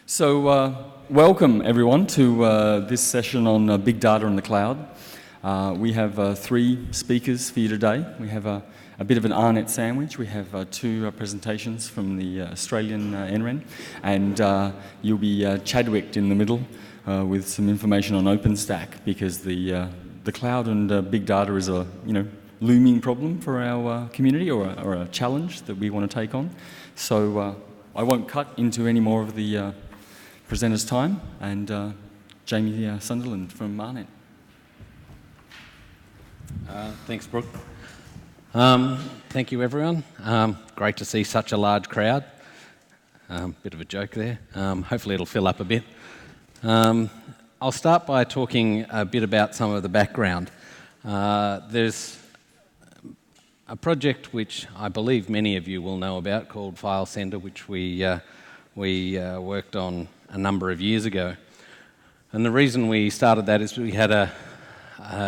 Welcome everyone to this session on big data in the cloud. We have three speakers for you today. We have a bit of an ARNet sandwich. We have two presentations from the Australian NREN, and you'll be Chadwicked in the middle with some information on OpenStack, because the cloud and big data is a looming problem for our community, or a challenge that we want to take on. So I won't cut into any more of the presenters' time, and Jamie Sunderland from ARNet. Thanks, Brooke. Thank you, everyone. Great to see such a large crowd. Bit of a joke there. Hopefully it'll fill up a bit. I'll start by talking a bit about some of the background. There's a project which I believe many of you will know about called File Sender, which we worked on a number of years ago. And the reason we started that is we had a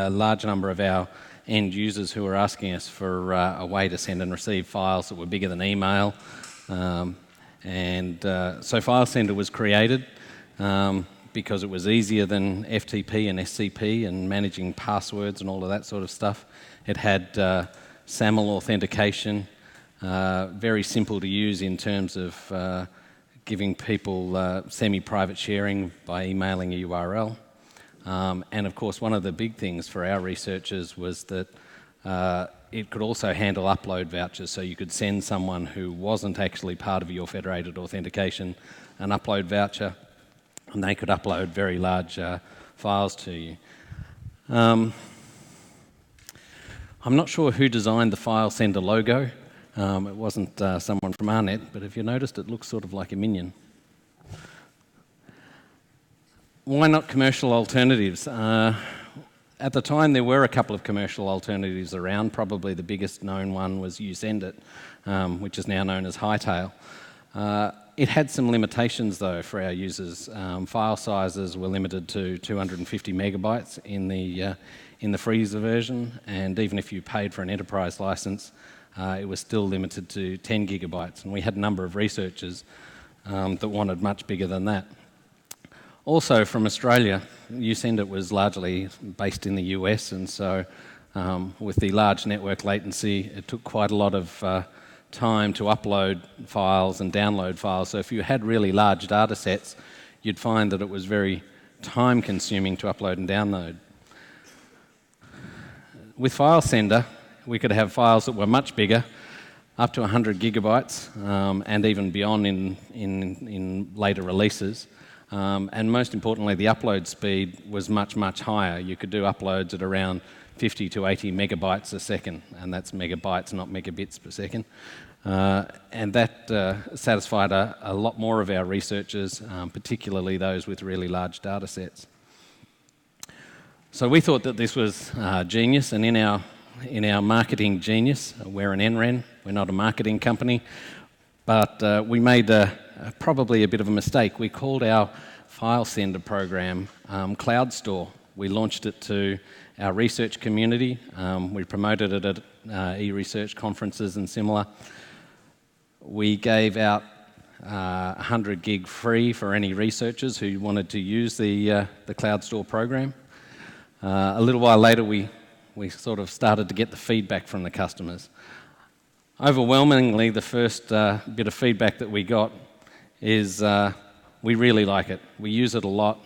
large number of our end users who were asking us for a way to send and receive files that were bigger than email. So File Sender was created because it was easier than FTP and SCP and managing passwords and all of that sort of stuff. It had SAML authentication, very simple to use in terms of giving people semi-private sharing by emailing a URL. And of course, one of the big things for our researchers was that it could also handle upload vouchers, so you could send someone who wasn't actually part of your federated authentication an upload voucher, and they could upload very large files to you. I'm not sure who designed the File Sender logo. It wasn't someone from ARNet, but if you noticed, it looks sort of like a minion. Why not commercial alternatives? At the time, there were a couple of commercial alternatives around. Probably the biggest known one was YouSendIt, which is now known as Hightail. It had some limitations, though, for our users. File sizes were limited to 250 megabytes in the freezer version, and even if you paid for an enterprise license, it was still limited to 10 gigabytes. And we had a number of researchers that wanted much bigger than that. Also, from Australia, YouSendIt was largely based in the US, and so with the large network latency, it took quite a lot of time to upload files and download files. So if you had really large data sets, you'd find that it was very time-consuming to upload and download. With File Sender, we could have files that were much bigger, up to 100 gigabytes, and even beyond in later releases. And most importantly, the upload speed was much, much higher. You could do uploads at around 50 to 80 megabytes a second, and that's megabytes, not megabits per second. And that satisfied a lot more of our researchers, particularly those with really large data sets. So we thought that this was genius, and in our marketing genius, we're an NREN, we're not a marketing company, but we made probably a bit of a mistake. We called our File Sender program Cloud Store. We launched it to our research community. We promoted it at e-research conferences and similar. We gave out 100 gig free for any researchers who wanted to use the Cloud Store program. A little while later, we sort of started to get the feedback from the customers. Overwhelmingly, the first bit of feedback that we got is we really like it. We use it a lot.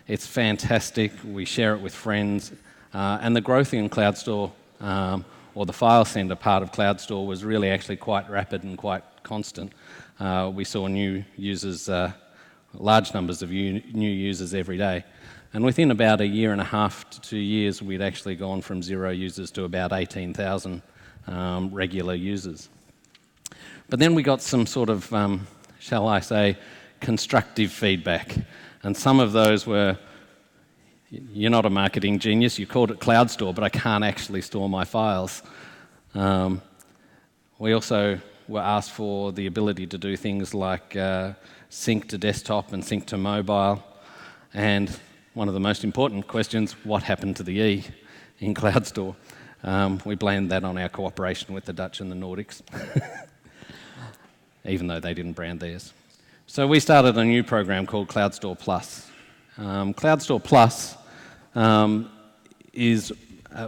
It's fantastic. We share it with friends. And the growth in Cloud Store, or the File Sender part of Cloud Store, was really actually quite rapid and quite constant. We saw new users, large numbers of new users every day. And within about a year and a half to 2 years, we'd actually gone from 0 users to about 18,000 regular users. But then we got some sort of, shall I say, constructive feedback. And some of those were, you're not a marketing genius, you called it Cloud Store, but I can't actually store my files. We also were asked for the ability to do things like sync to desktop and sync to mobile. And one of the most important questions, what happened to the E in Cloud Store? We blamed that on our cooperation with the Dutch and the Nordics, even though they didn't brand theirs. So we started a new program called CloudStore Plus. CloudStore Plus is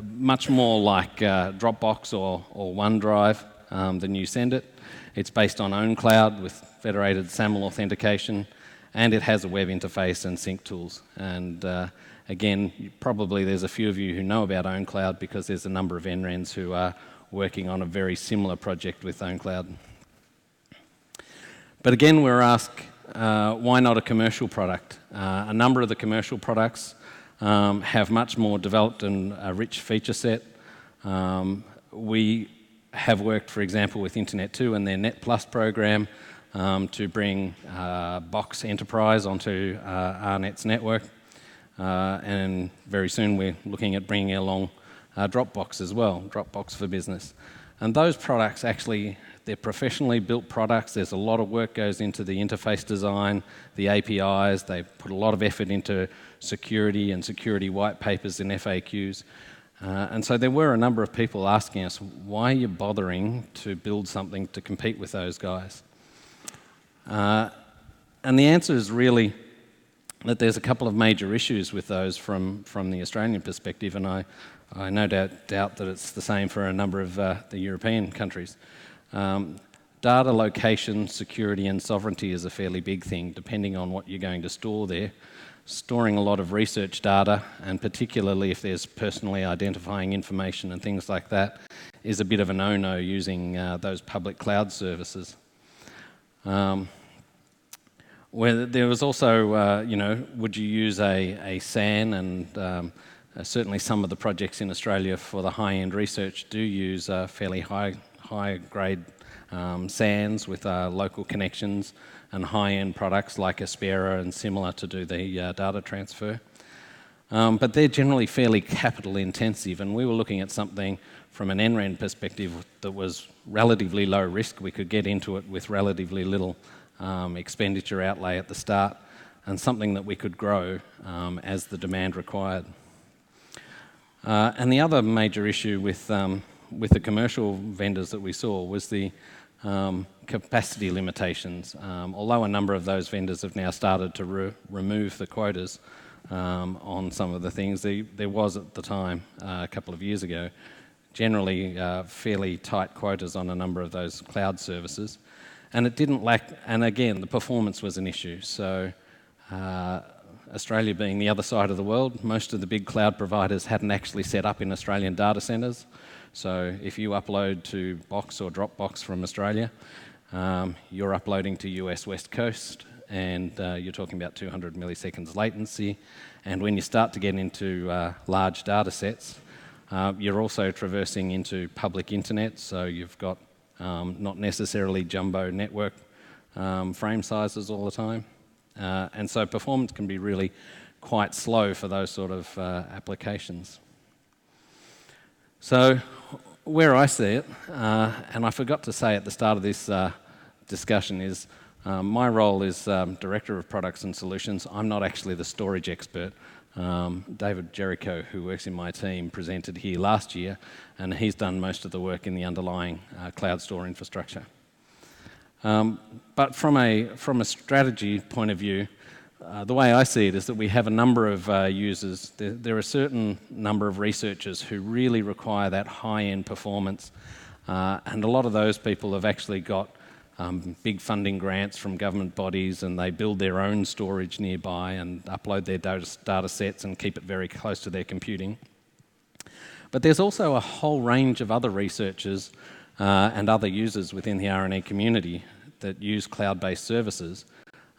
much more like Dropbox or OneDrive than you send it. It's based on OwnCloud with federated SAML authentication, and it has a web interface and sync tools. And again, probably there's a few of you who know about OwnCloud because there's a number of NRENs who are working on a very similar project with OwnCloud. But again, we're asked, why not a commercial product? A number of the commercial products have much more developed and a rich feature set. We have worked, for example, with Internet2 and their Net Plus program to bring Box Enterprise onto ARNet's network. And very soon we're looking at bringing along Dropbox as well, Dropbox for Business. And those products actually, they're professionally built products. There's a lot of work goes into the interface design, the APIs. They put a lot of effort into security and security white papers and FAQs. And so there were a number of people asking us, why are you bothering to build something to compete with those guys? And the answer is really that there's a couple of major issues with those from the Australian perspective, and I no doubt that it's the same for a number of the European countries. Data location, security and sovereignty is a fairly big thing, depending on what you're going to store there. Storing a lot of research data, and particularly if there's personally identifying information and things like that, is a bit of a no-no using those public cloud services. Where there was also, would you use a SAN? And certainly some of the projects in Australia for the high-end research do use fairly high-grade SANs with local connections and high-end products like Aspera and similar to do the data transfer. But they're generally fairly capital intensive, and we were looking at something from an NREN perspective that was relatively low risk. We could get into it with relatively little expenditure outlay at the start, and something that we could grow as the demand required. And the other major issue with the commercial vendors that we saw was the capacity limitations. Although a number of those vendors have now started to remove the quotas on some of the things, there was at the time, a couple of years ago, generally fairly tight quotas on a number of those cloud services. And it didn't lack, and again, the performance was an issue. So Australia being the other side of the world, most of the big cloud providers hadn't actually set up in Australian data centres. So if you upload to Box or Dropbox from Australia, you're uploading to US West Coast, and you're talking about 200 milliseconds latency. And when you start to get into large data sets, you're also traversing into public internet, so you've got not necessarily jumbo network frame sizes all the time. And so performance can be really quite slow for those sort of applications. So where I see it, and I forgot to say at the start of this discussion, is my role is Director of Products and Solutions. I'm not actually the storage expert. David Jericho, who works in my team, presented here last year, and he's done most of the work in the underlying cloud store infrastructure. But from a strategy point of view, the way I see it is that we have a number of users. There are a certain number of researchers who really require that high-end performance, and a lot of those people have actually got big funding grants from government bodies, and they build their own storage nearby and upload their data sets and keep it very close to their computing. But there's also a whole range of other researchers and other users within the RNA community that use cloud-based services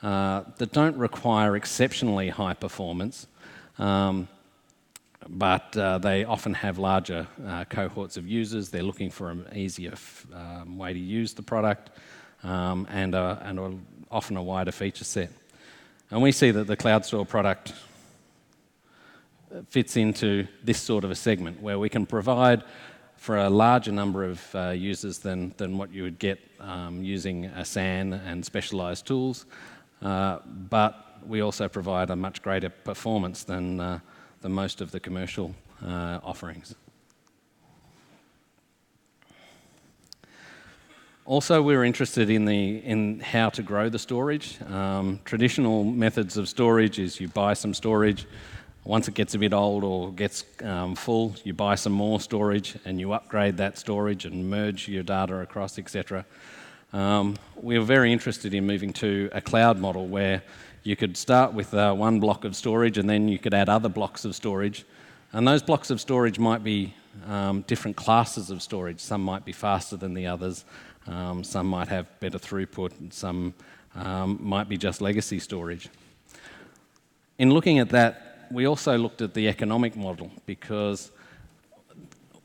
that don't require exceptionally high performance, but they often have larger cohorts of users. They're looking for an easier way to use the product, and often a wider feature set. And we see that the CloudStore product fits into this sort of a segment where we can provide for a larger number of users than what you would get using a SAN and specialised tools, but we also provide a much greater performance than most of the commercial offerings. Also, we're interested in how to grow the storage. Traditional methods of storage is you buy some storage. Once it gets a bit old or gets full, you buy some more storage and you upgrade that storage and merge your data across, etc. We were very interested in moving to a cloud model where you could start with one block of storage and then you could add other blocks of storage. And those blocks of storage might be different classes of storage. Some might be faster than the others. Some might have better throughput. And some might be just legacy storage. In looking at that, we also looked at the economic model, because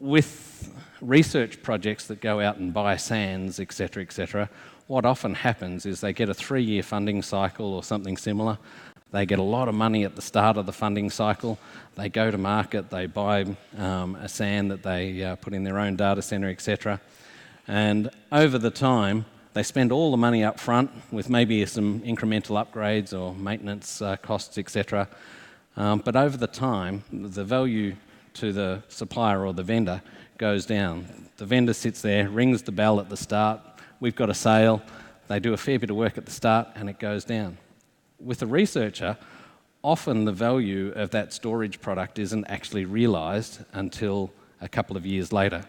with research projects that go out and buy sands, etc., what often happens is they get a 3-year funding cycle or something similar. They get a lot of money at the start of the funding cycle. They go to market, they buy a sand that they put in their own data centre, etc. And over the time, they spend all the money up front with maybe some incremental upgrades or maintenance costs, etc. But over the time, the value to the supplier or the vendor goes down. The vendor sits there, rings the bell at the start, we've got a sale, they do a fair bit of work at the start, and it goes down. With the researcher, often the value of that storage product isn't actually realised until a couple of years later.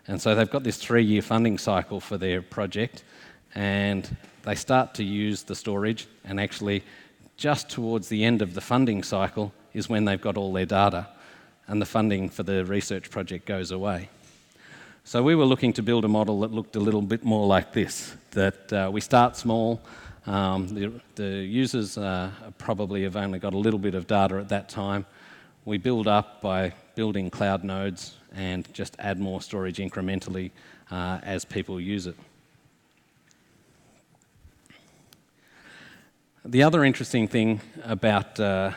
And so they've got this 3-year funding cycle for their project, and they start to use the storage, and actually just towards the end of the funding cycle is when they've got all their data, and the funding for the research project goes away. So we were looking to build a model that looked a little bit more like this, that we start small. The users probably have only got a little bit of data at that time. We build up by building cloud nodes and just add more storage incrementally as people use it. The other interesting thing about the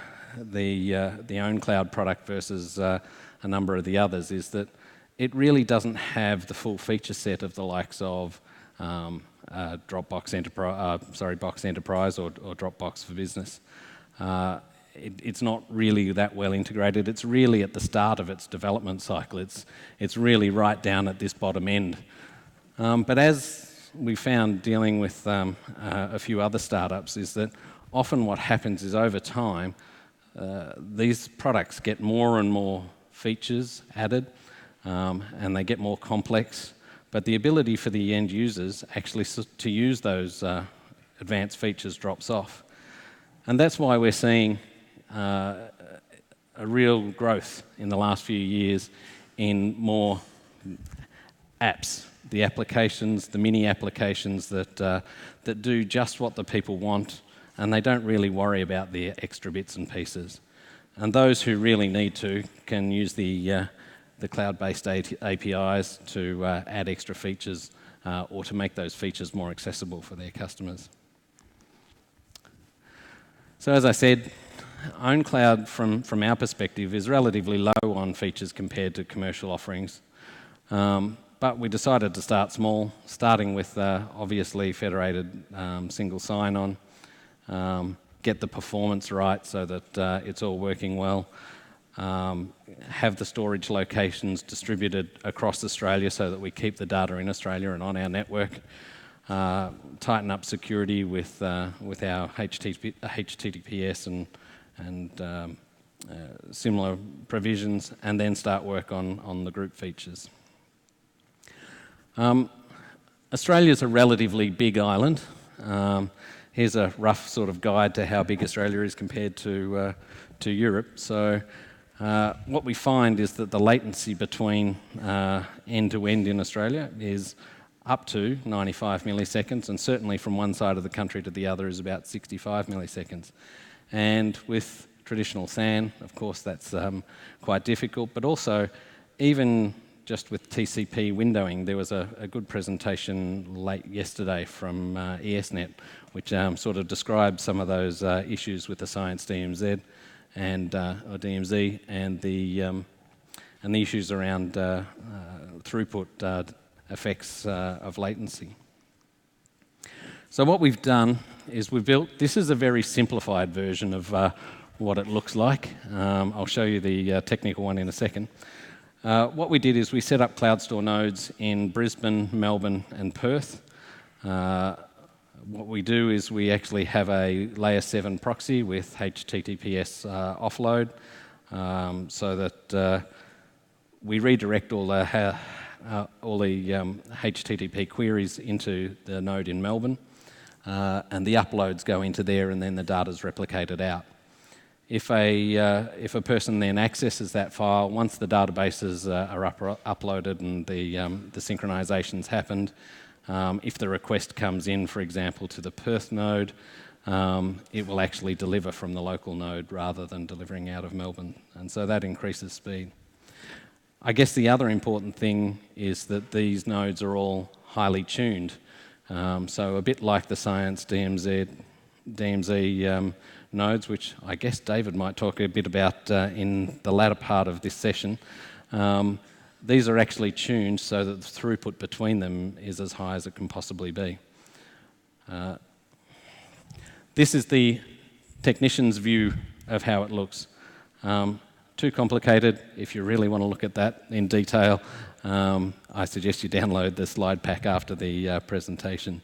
own cloud product versus a number of the others is that it really doesn't have the full feature set of the likes of Box Enterprise or Dropbox for Business. It's not really that well integrated. It's really at the start of its development cycle. It's really right down at this bottom end. But as we found dealing with a few other startups is that often what happens is over time these products get more and more features added and they get more complex, but the ability for the end users actually to use those advanced features drops off. And that's why we're seeing a real growth in the last few years in more apps. The applications, the mini applications that do just what the people want, and they don't really worry about the extra bits and pieces. And those who really need to can use the cloud-based APIs to add extra features or to make those features more accessible for their customers. So as I said, own cloud from our perspective is relatively low on features compared to commercial offerings. But we decided to start small, starting with obviously federated single sign-on, get the performance right so that it's all working well, have the storage locations distributed across Australia so that we keep the data in Australia and on our network, tighten up security with our HTTPS and similar provisions, and then start work on the group features. Australia's a relatively big island. Here's a rough sort of guide to how big Australia is compared to Europe. So what we find is that the latency between end to end in Australia is up to 95 milliseconds, and certainly from one side of the country to the other is about 65 milliseconds. And with traditional SAN, of course, that's quite difficult, but also even just with TCP windowing, there was a good presentation late yesterday from ESNet, which sort of describes some of those issues with the Science DMZ and or DMZ and the issues around throughput effects of latency. So what we've done is we've built. This is a very simplified version of what it looks like. I'll show you the technical one in a second. What we did is we set up cloud store nodes in Brisbane, Melbourne and Perth. What we do is we actually have a layer 7 proxy with HTTPS offload, so that we redirect all the HTTP queries into the node in Melbourne, and the uploads go into there, and then the data's replicated out. If a person then accesses that file, once the databases are uploaded and the synchronization's happened, if the request comes in, for example, to the Perth node, it will actually deliver from the local node rather than delivering out of Melbourne, and so that increases speed. I guess the other important thing is that these nodes are all highly tuned, so a bit like the Science DMZ nodes, which I guess David might talk a bit about in the latter part of this session. These are actually tuned so that the throughput between them is as high as it can possibly be. This is the technician's view of how it looks. Too complicated. If you really want to look at that in detail, I suggest you download the slide pack after the presentation.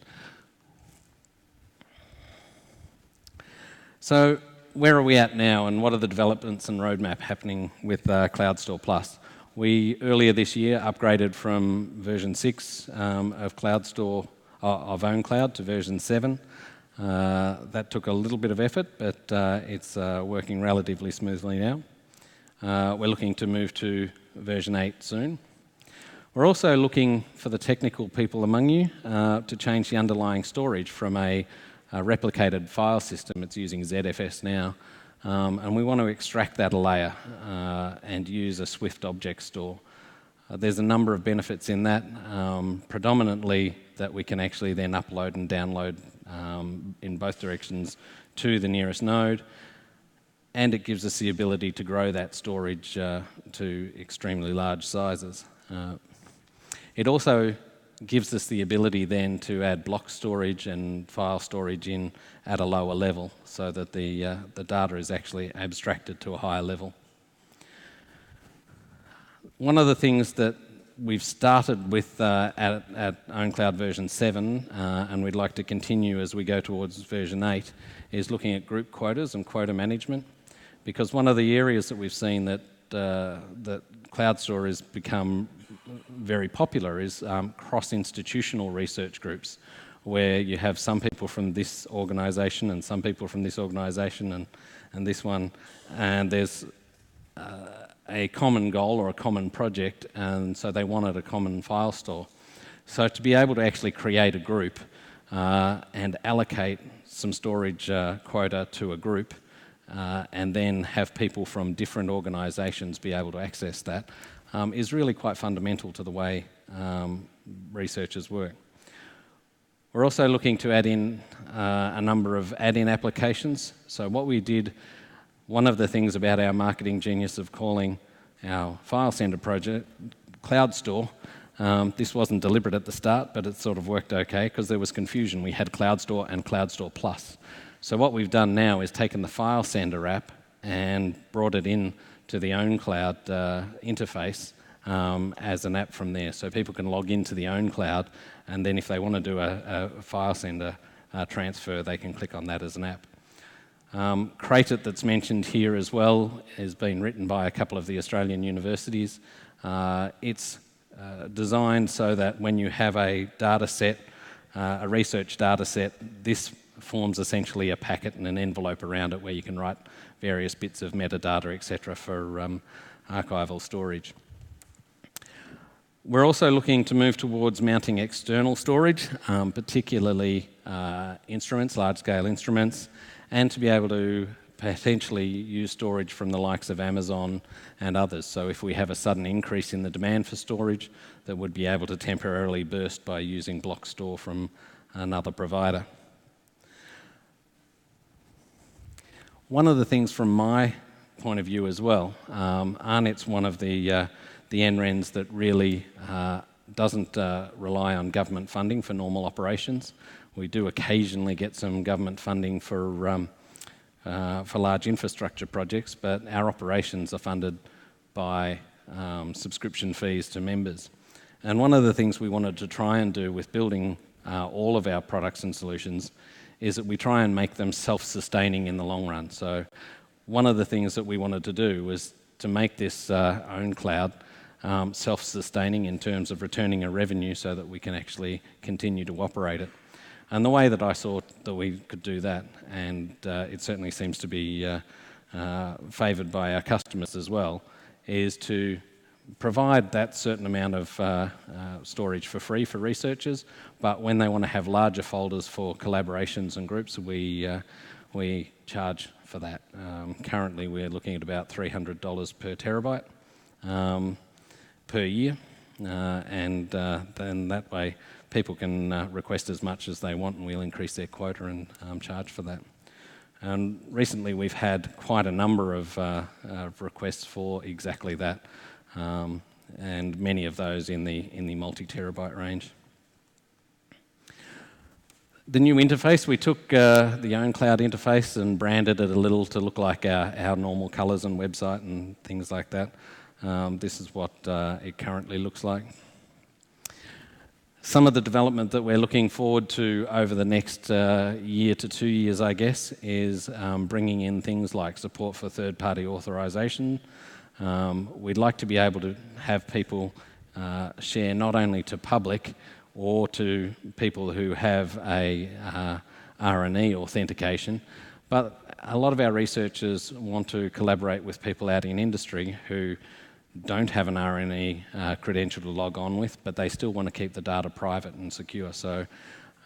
So where are we at now, and what are the developments and roadmap happening with CloudStore Plus? We, earlier this year, upgraded from version 6 of CloudStore, of OwnCloud, to version 7. That took a little bit of effort, but it's working relatively smoothly now. We're looking to move to version 8 soon. We're also looking for the technical people among you to change the underlying storage from a replicated file system. It's using ZFS now, and we want to extract that a layer and use a Swift object store. There's a number of benefits in that, predominantly that we can actually then upload and download in both directions to the nearest node, and it gives us the ability to grow that storage to extremely large sizes. It also gives us the ability then to add block storage and file storage in at a lower level, so that the data is actually abstracted to a higher level. One of the things that we've started with at OwnCloud version 7, and we'd like to continue as we go towards version 8, is looking at group quotas and quota management, because one of the areas that we've seen that CloudStore has become very popular is cross-institutional research groups, where you have some people from this organisation and some people from this organisation and this one, and there's a common goal or a common project, and so they wanted a common file store. So to be able to actually create a group and allocate some storage quota to a group, and then have people from different organisations be able to access that, is really quite fundamental to the way researchers work. We're also looking to add in a number of add-in applications. So what we did, one of the things about our marketing genius of calling our file sender project CloudStore, this wasn't deliberate at the start, but it sort of worked okay because there was confusion. We had CloudStore and CloudStore Plus. So what we've done now is taken the file sender app and brought it in to the OwnCloud interface as an app from there. So people can log into the OwnCloud, and then if they want to do a file sender transfer, they can click on that as an app. Create It, that's mentioned here as well, has been written by a couple of the Australian universities. It's designed so that when you have a data set, a research data set, this forms essentially a packet and an envelope around it where you can write various bits of metadata, etc., for archival storage. We're also looking to move towards mounting external storage, particularly instruments, large-scale instruments, and to be able to potentially use storage from the likes of Amazon and others. So if we have a sudden increase in the demand for storage, that would be able to temporarily burst by using block store from another provider. One of the things from my point of view as well, ARNet's one of the NRENs that really doesn't rely on government funding for normal operations. We do occasionally get some government funding for large infrastructure projects, but our operations are funded by subscription fees to members. And one of the things we wanted to try and do with building all of our products and solutions is that we try and make them self-sustaining in the long run. So one of the things that we wanted to do was to make this own cloud self-sustaining in terms of returning a revenue so that we can actually continue to operate it. And the way that I saw that we could do that, and it certainly seems to be favoured by our customers as well, is to provide that certain amount of storage for free for researchers, but when they want to have larger folders for collaborations and groups, we charge for that. Currently we're looking at about $300 per terabyte per year, and then that way people can request as much as they want and we'll increase their quota and charge for that. And recently we've had quite a number of requests for exactly that, and many of those in the multi-terabyte range. The new interface, we took the own cloud interface and branded it a little to look like our normal colours and website and things like that. This is what it currently looks like. Some of the development that we're looking forward to over the next year to 2 years, I guess, is bringing in things like support for third-party authorization. We'd like to be able to have people share not only to public or to people who have a RNE authentication, but a lot of our researchers want to collaborate with people out in industry who don't have an RNE credential to log on with, but they still want to keep the data private and secure. So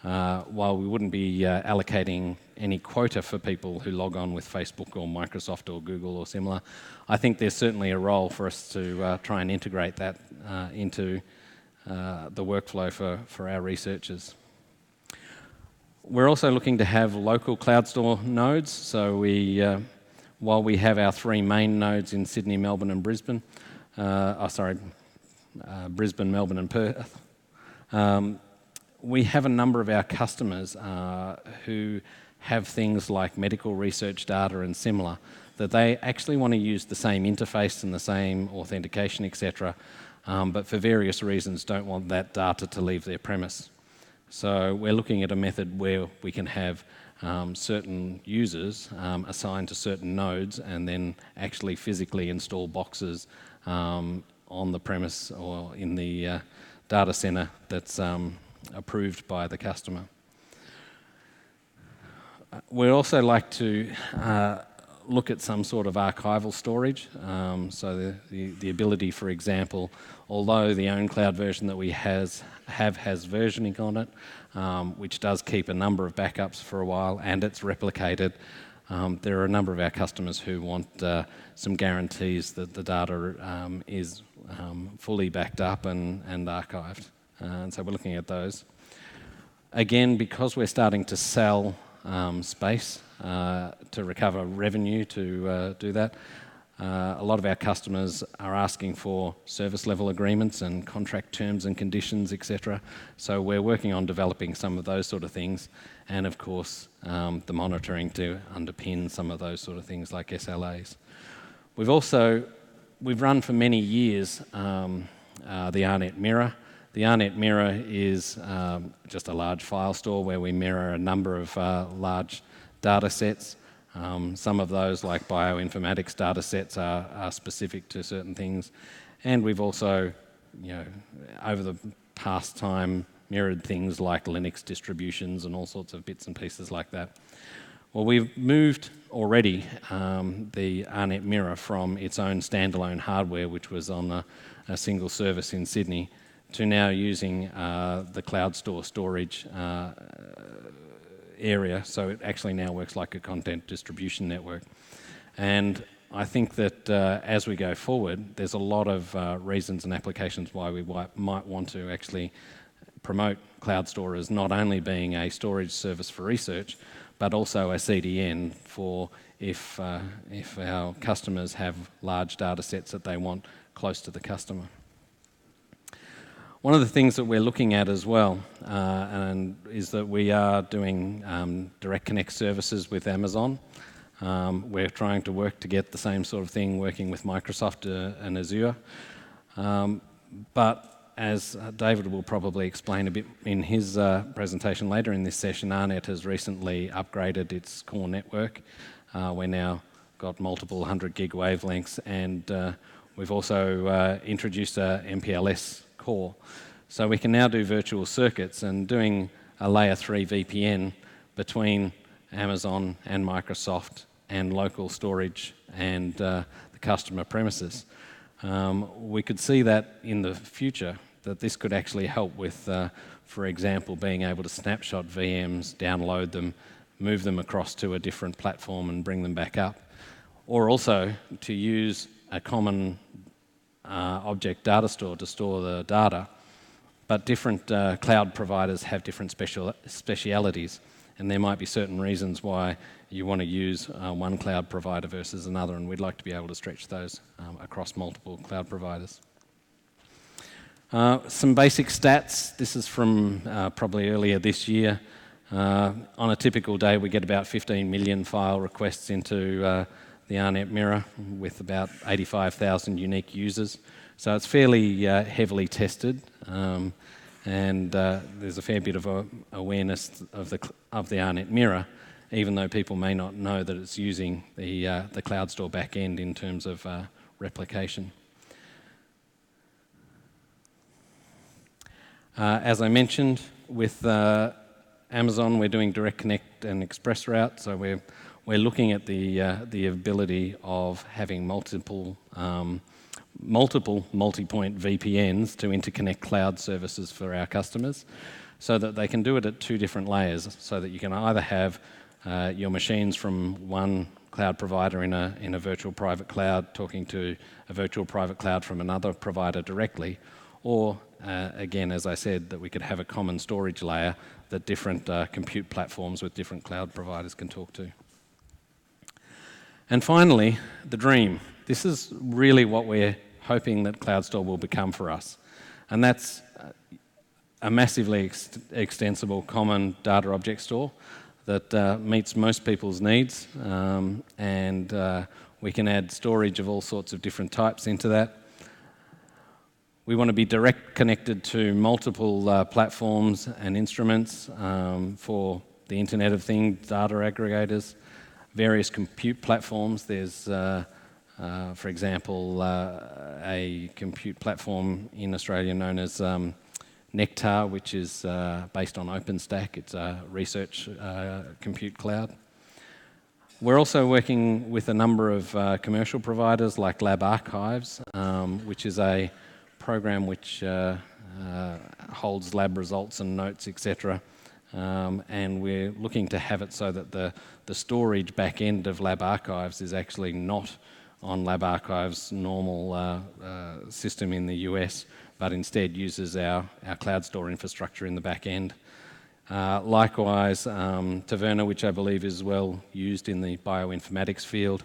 while we wouldn't be allocating any quota for people who log on with Facebook or Microsoft or Google or similar, I think there's certainly a role for us to try and integrate that into the workflow for our researchers. We're also looking to have local cloud store nodes. So while we have our 3 main nodes in Sydney, Melbourne and Brisbane, Brisbane, Melbourne and Perth, we have a number of our customers who have things like medical research data and similar, that they actually want to use the same interface and the same authentication, etc., but for various reasons don't want that data to leave their premise. So we're looking at a method where we can have certain users assigned to certain nodes and then actually physically install boxes on the premise or in the data center that's approved by the customer. We'd also like to look at some sort of archival storage. So the ability, for example, although the own cloud version that we has versioning on it, which does keep a number of backups for a while and it's replicated, there are a number of our customers who want some guarantees that the data is fully backed up and archived. And so we're looking at those. Again, because we're starting to sell space to recover revenue to do that, a lot of our customers are asking for service level agreements and contract terms and conditions, etc. So we're working on developing some of those sort of things, and of course the monitoring to underpin some of those sort of things like SLAs. We've run for many years the ARNet Mirror. The ARNet Mirror is just a large file store where we mirror a number of large data sets. Some of those, like bioinformatics data sets, are specific to certain things. And we've also, over the past time, mirrored things like Linux distributions and all sorts of bits and pieces like that. Well, we've moved already the ARNet Mirror from its own standalone hardware, which was on a single service in Sydney, to now using the cloud store storage area, so it actually now works like a content distribution network. And I think that as we go forward, there's a lot of reasons and applications why we might want to actually promote cloud store as not only being a storage service for research, but also a CDN for if our customers have large data sets that they want close to the customer. One of the things that we're looking at as well is that we are doing direct connect services with Amazon. We're trying to work to get the same sort of thing working with Microsoft and Azure. But as David will probably explain a bit in his presentation later in this session, AARNet has recently upgraded its core network. We're now got multiple 100 gig wavelengths, and we've also introduced a MPLS core. So we can now do virtual circuits, and doing a layer 3 VPN between Amazon and Microsoft and local storage and the customer premises. We could see that in the future, that this could actually help with, for example, being able to snapshot VMs, download them, move them across to a different platform and bring them back up. Or also to use a common object data store to store the data. But different cloud providers have different specialities, and there might be certain reasons why you want to use one cloud provider versus another, and we'd like to be able to stretch those across multiple cloud providers. Some basic stats. This is from probably earlier this year. On a typical day, we get about 15 million file requests into the AARNet Mirror with about 85,000 unique users. So it's fairly heavily tested, and there's a fair bit of awareness of the AARNet Mirror, even though people may not know that it's using the Cloud Store backend in terms of replication. As I mentioned, with Amazon, we're doing Direct Connect and Express Route, so we're looking at the ability of having multiple multi-point VPNs to interconnect cloud services for our customers, so that they can do it at two different layers, so that you can either have your machines from one cloud provider in a virtual private cloud talking to a virtual private cloud from another provider directly, or again, as I said, that we could have a common storage layer that different compute platforms with different cloud providers can talk to. And finally, the dream. This is really what we're hoping that Cloud Store will become for us. And that's a massively extensible common data object store that meets most people's needs. And we can add storage of all sorts of different types into that. We want to be direct connected to multiple platforms and instruments for the Internet of Things data aggregators, various compute platforms. There's, for example, a compute platform in Australia known as Nectar, which is based on OpenStack. It's a research compute cloud. We're also working with a number of commercial providers like Lab Archives, which is a program which holds lab results and notes, etc. And we're looking to have it so that the storage back end of Lab Archives is actually not on Lab Archives' normal system in the US, but instead uses our Cloud Store infrastructure in the back end. Likewise, Taverna, which I believe is well used in the bioinformatics field,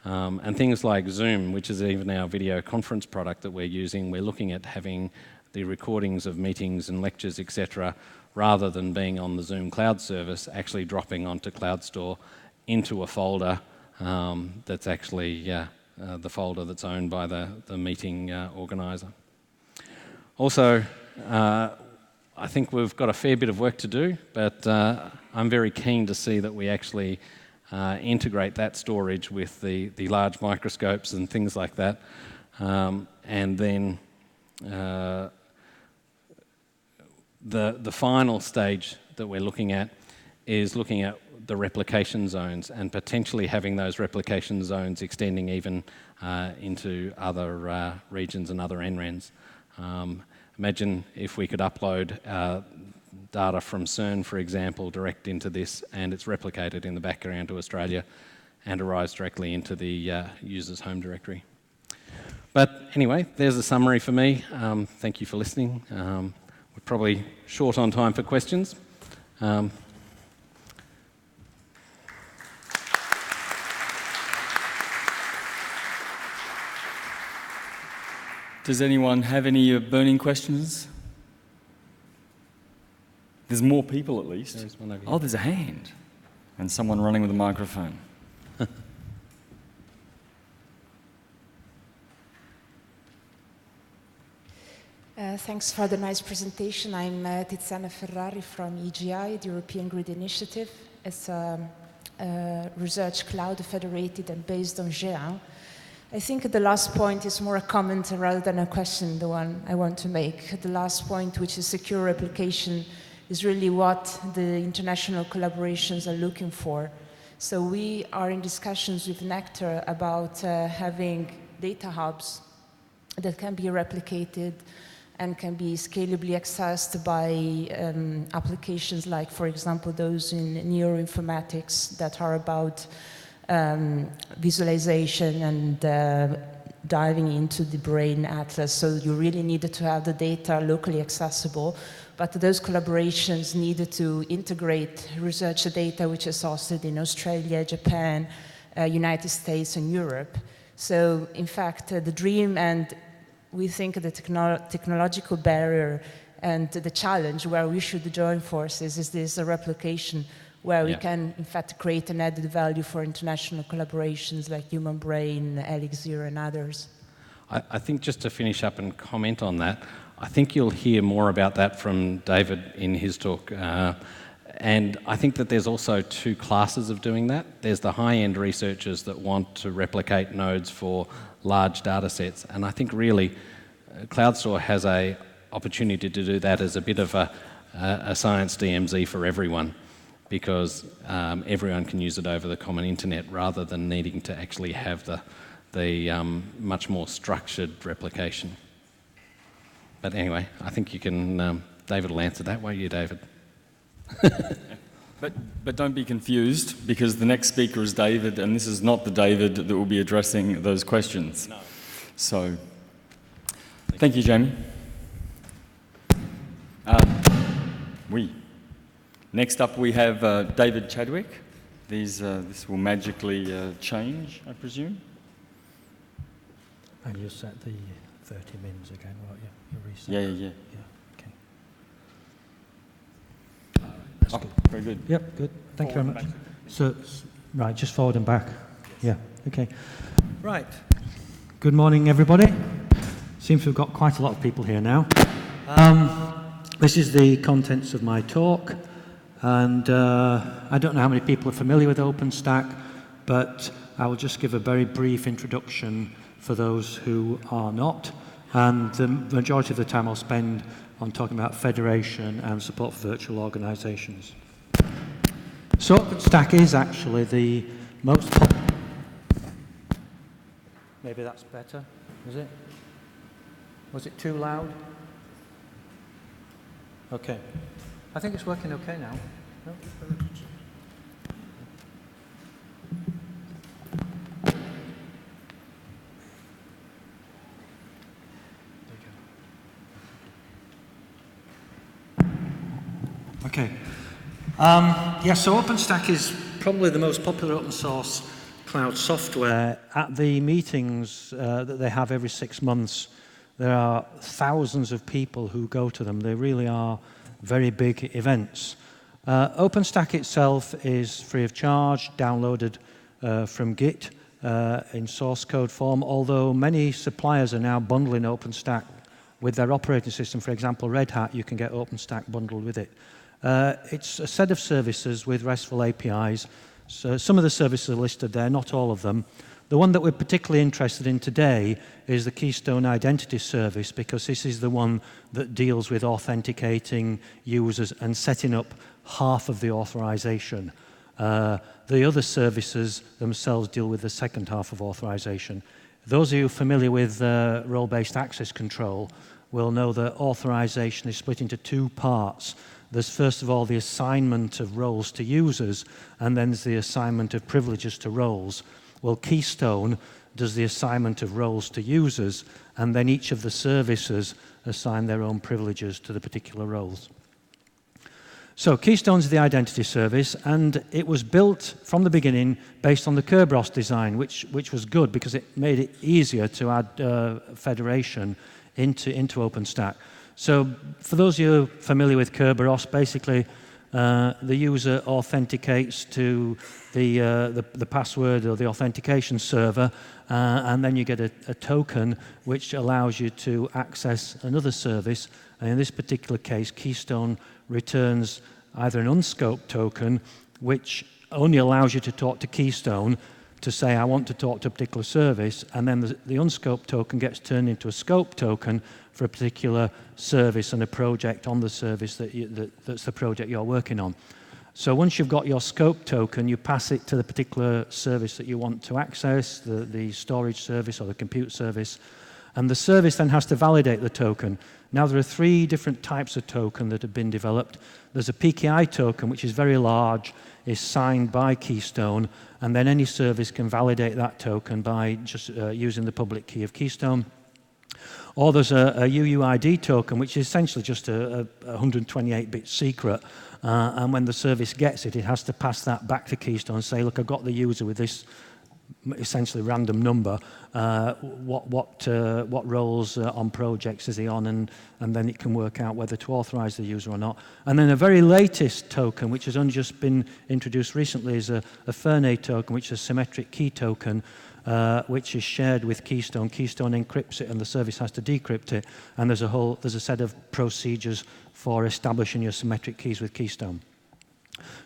and things like Zoom, which is even our video conference product that we're using. We're looking at having the recordings of meetings and lectures, etc., rather than being on the Zoom cloud service, actually dropping onto Cloud Store into a folder that's actually the folder that's owned by the meeting organizer. Also, I think we've got a fair bit of work to do, but I'm very keen to see that we actually integrate that storage with the large microscopes and things like that, and then the final stage that we're looking at is looking at the replication zones and potentially having those replication zones extending even into other regions and other NRENs. Imagine if we could upload data from CERN, for example, direct into this, and it's replicated in the background to Australia and arrives directly into the user's home directory. But anyway, there's a summary for me. Thank you for listening. We're probably short on time for questions. Does anyone have any burning questions? There's more people at least. There's one over here. Oh, there's a hand. And someone running with a microphone. Thanks for the nice presentation. I'm Tiziana Ferrari from EGI, the European Grid Initiative. It's a research cloud federated and based on G1. I think the last point is more a comment rather than a question, the one I want to make. The last point, which is secure replication, is really what the international collaborations are looking for. So we are in discussions with Nectar about having data hubs that can be replicated and can be scalably accessed by applications like, for example, those in neuroinformatics that are about visualization and diving into the brain atlas. So you really needed to have the data locally accessible, but those collaborations needed to integrate research data which is hosted in Australia, Japan, United States and Europe. So in fact, the dream, and we think the technological barrier and the challenge where we should join forces is this replication where we can, in fact, create an added value for international collaborations like Human Brain, Elixir, and others. I think just to finish up and comment on that, I think you'll hear more about that from David in his talk. And I think that there's also two classes of doing that. There's the high-end researchers that want to replicate nodes for large data sets. And I think really CloudStor has an opportunity to do that as a bit of a science DMZ for everyone, because everyone can use it over the common internet rather than needing to actually have the much more structured replication. But anyway, I think you can, David will answer that, won't you, David? But don't be confused, because the next speaker is David, and this is not the David that will be addressing those questions. No. So, thank you, Jamie. Next up we have David Chadwick. This will magically change, I presume. And you'll set the 30 mins again, won't you? You'll reset. Yeah. Okay. That's good. Very good. Yep, good. Thank you very much. So, right, just forward and back. Yes. Yeah, okay. Right. Good morning, everybody. Seems we've got quite a lot of people here now. This is the contents of my talk, and I don't know how many people are familiar with OpenStack, but I will just give a very brief introduction for those who are not, and the majority of the time I'll spend on talking about federation and support for virtual organizations. So OpenStack is actually the most popular. Maybe that's better, is it? Was it too loud? Okay. I think it's working okay now. No? Okay. So OpenStack is probably the most popular open source cloud software. At the meetings that they have every 6 months, there are thousands of people who go to them. They really are very big events. OpenStack itself is free of charge, downloaded from Git in source code form, although many suppliers are now bundling OpenStack with their operating system. For example, Red Hat, you can get OpenStack bundled with it. It's a set of services with RESTful APIs. So some of the services are listed there, not all of them. The one that we're particularly interested in today is the Keystone Identity Service, because this is the one that deals with authenticating users and setting up half of the authorization. The other services themselves deal with the second half of authorization. Those of you familiar with role-based access control will know that authorization is split into two parts. There's first of all the assignment of roles to users, and then there's the assignment of privileges to roles. Well, Keystone does the assignment of roles to users, and then each of the services assign their own privileges to the particular roles. So Keystone's the identity service, and it was built from the beginning based on the Kerberos design, which was good because it made it easier to add federation into OpenStack. So for those of you familiar with Kerberos, basically the user authenticates to the password or the authentication server, and then you get a token which allows you to access another service. And in this particular case, Keystone returns either an unscoped token, which only allows you to talk to Keystone to say, I want to talk to a particular service, and then the unscoped token gets turned into a scoped token for a particular service and a project on the service that's the project you're working on. So once you've got your scope token, you pass it to the particular service that you want to access, the storage service or the compute service, and the service then has to validate the token. Now there are 3 different types of token that have been developed. There's a PKI token, which is very large, is signed by Keystone, and then any service can validate that token by just using the public key of Keystone. Or there's a UUID token, which is essentially just a 128-bit secret, and when the service gets it, it has to pass that back to Keystone and say, look, I've got the user with this essentially random number, what roles on projects is he on, and then it can work out whether to authorize the user or not. And then a very latest token, which has only just been introduced recently, is a Fernet token, which is a symmetric key token, which is shared with Keystone. Keystone encrypts it, and the service has to decrypt it, and there's a set of procedures for establishing your symmetric keys with Keystone.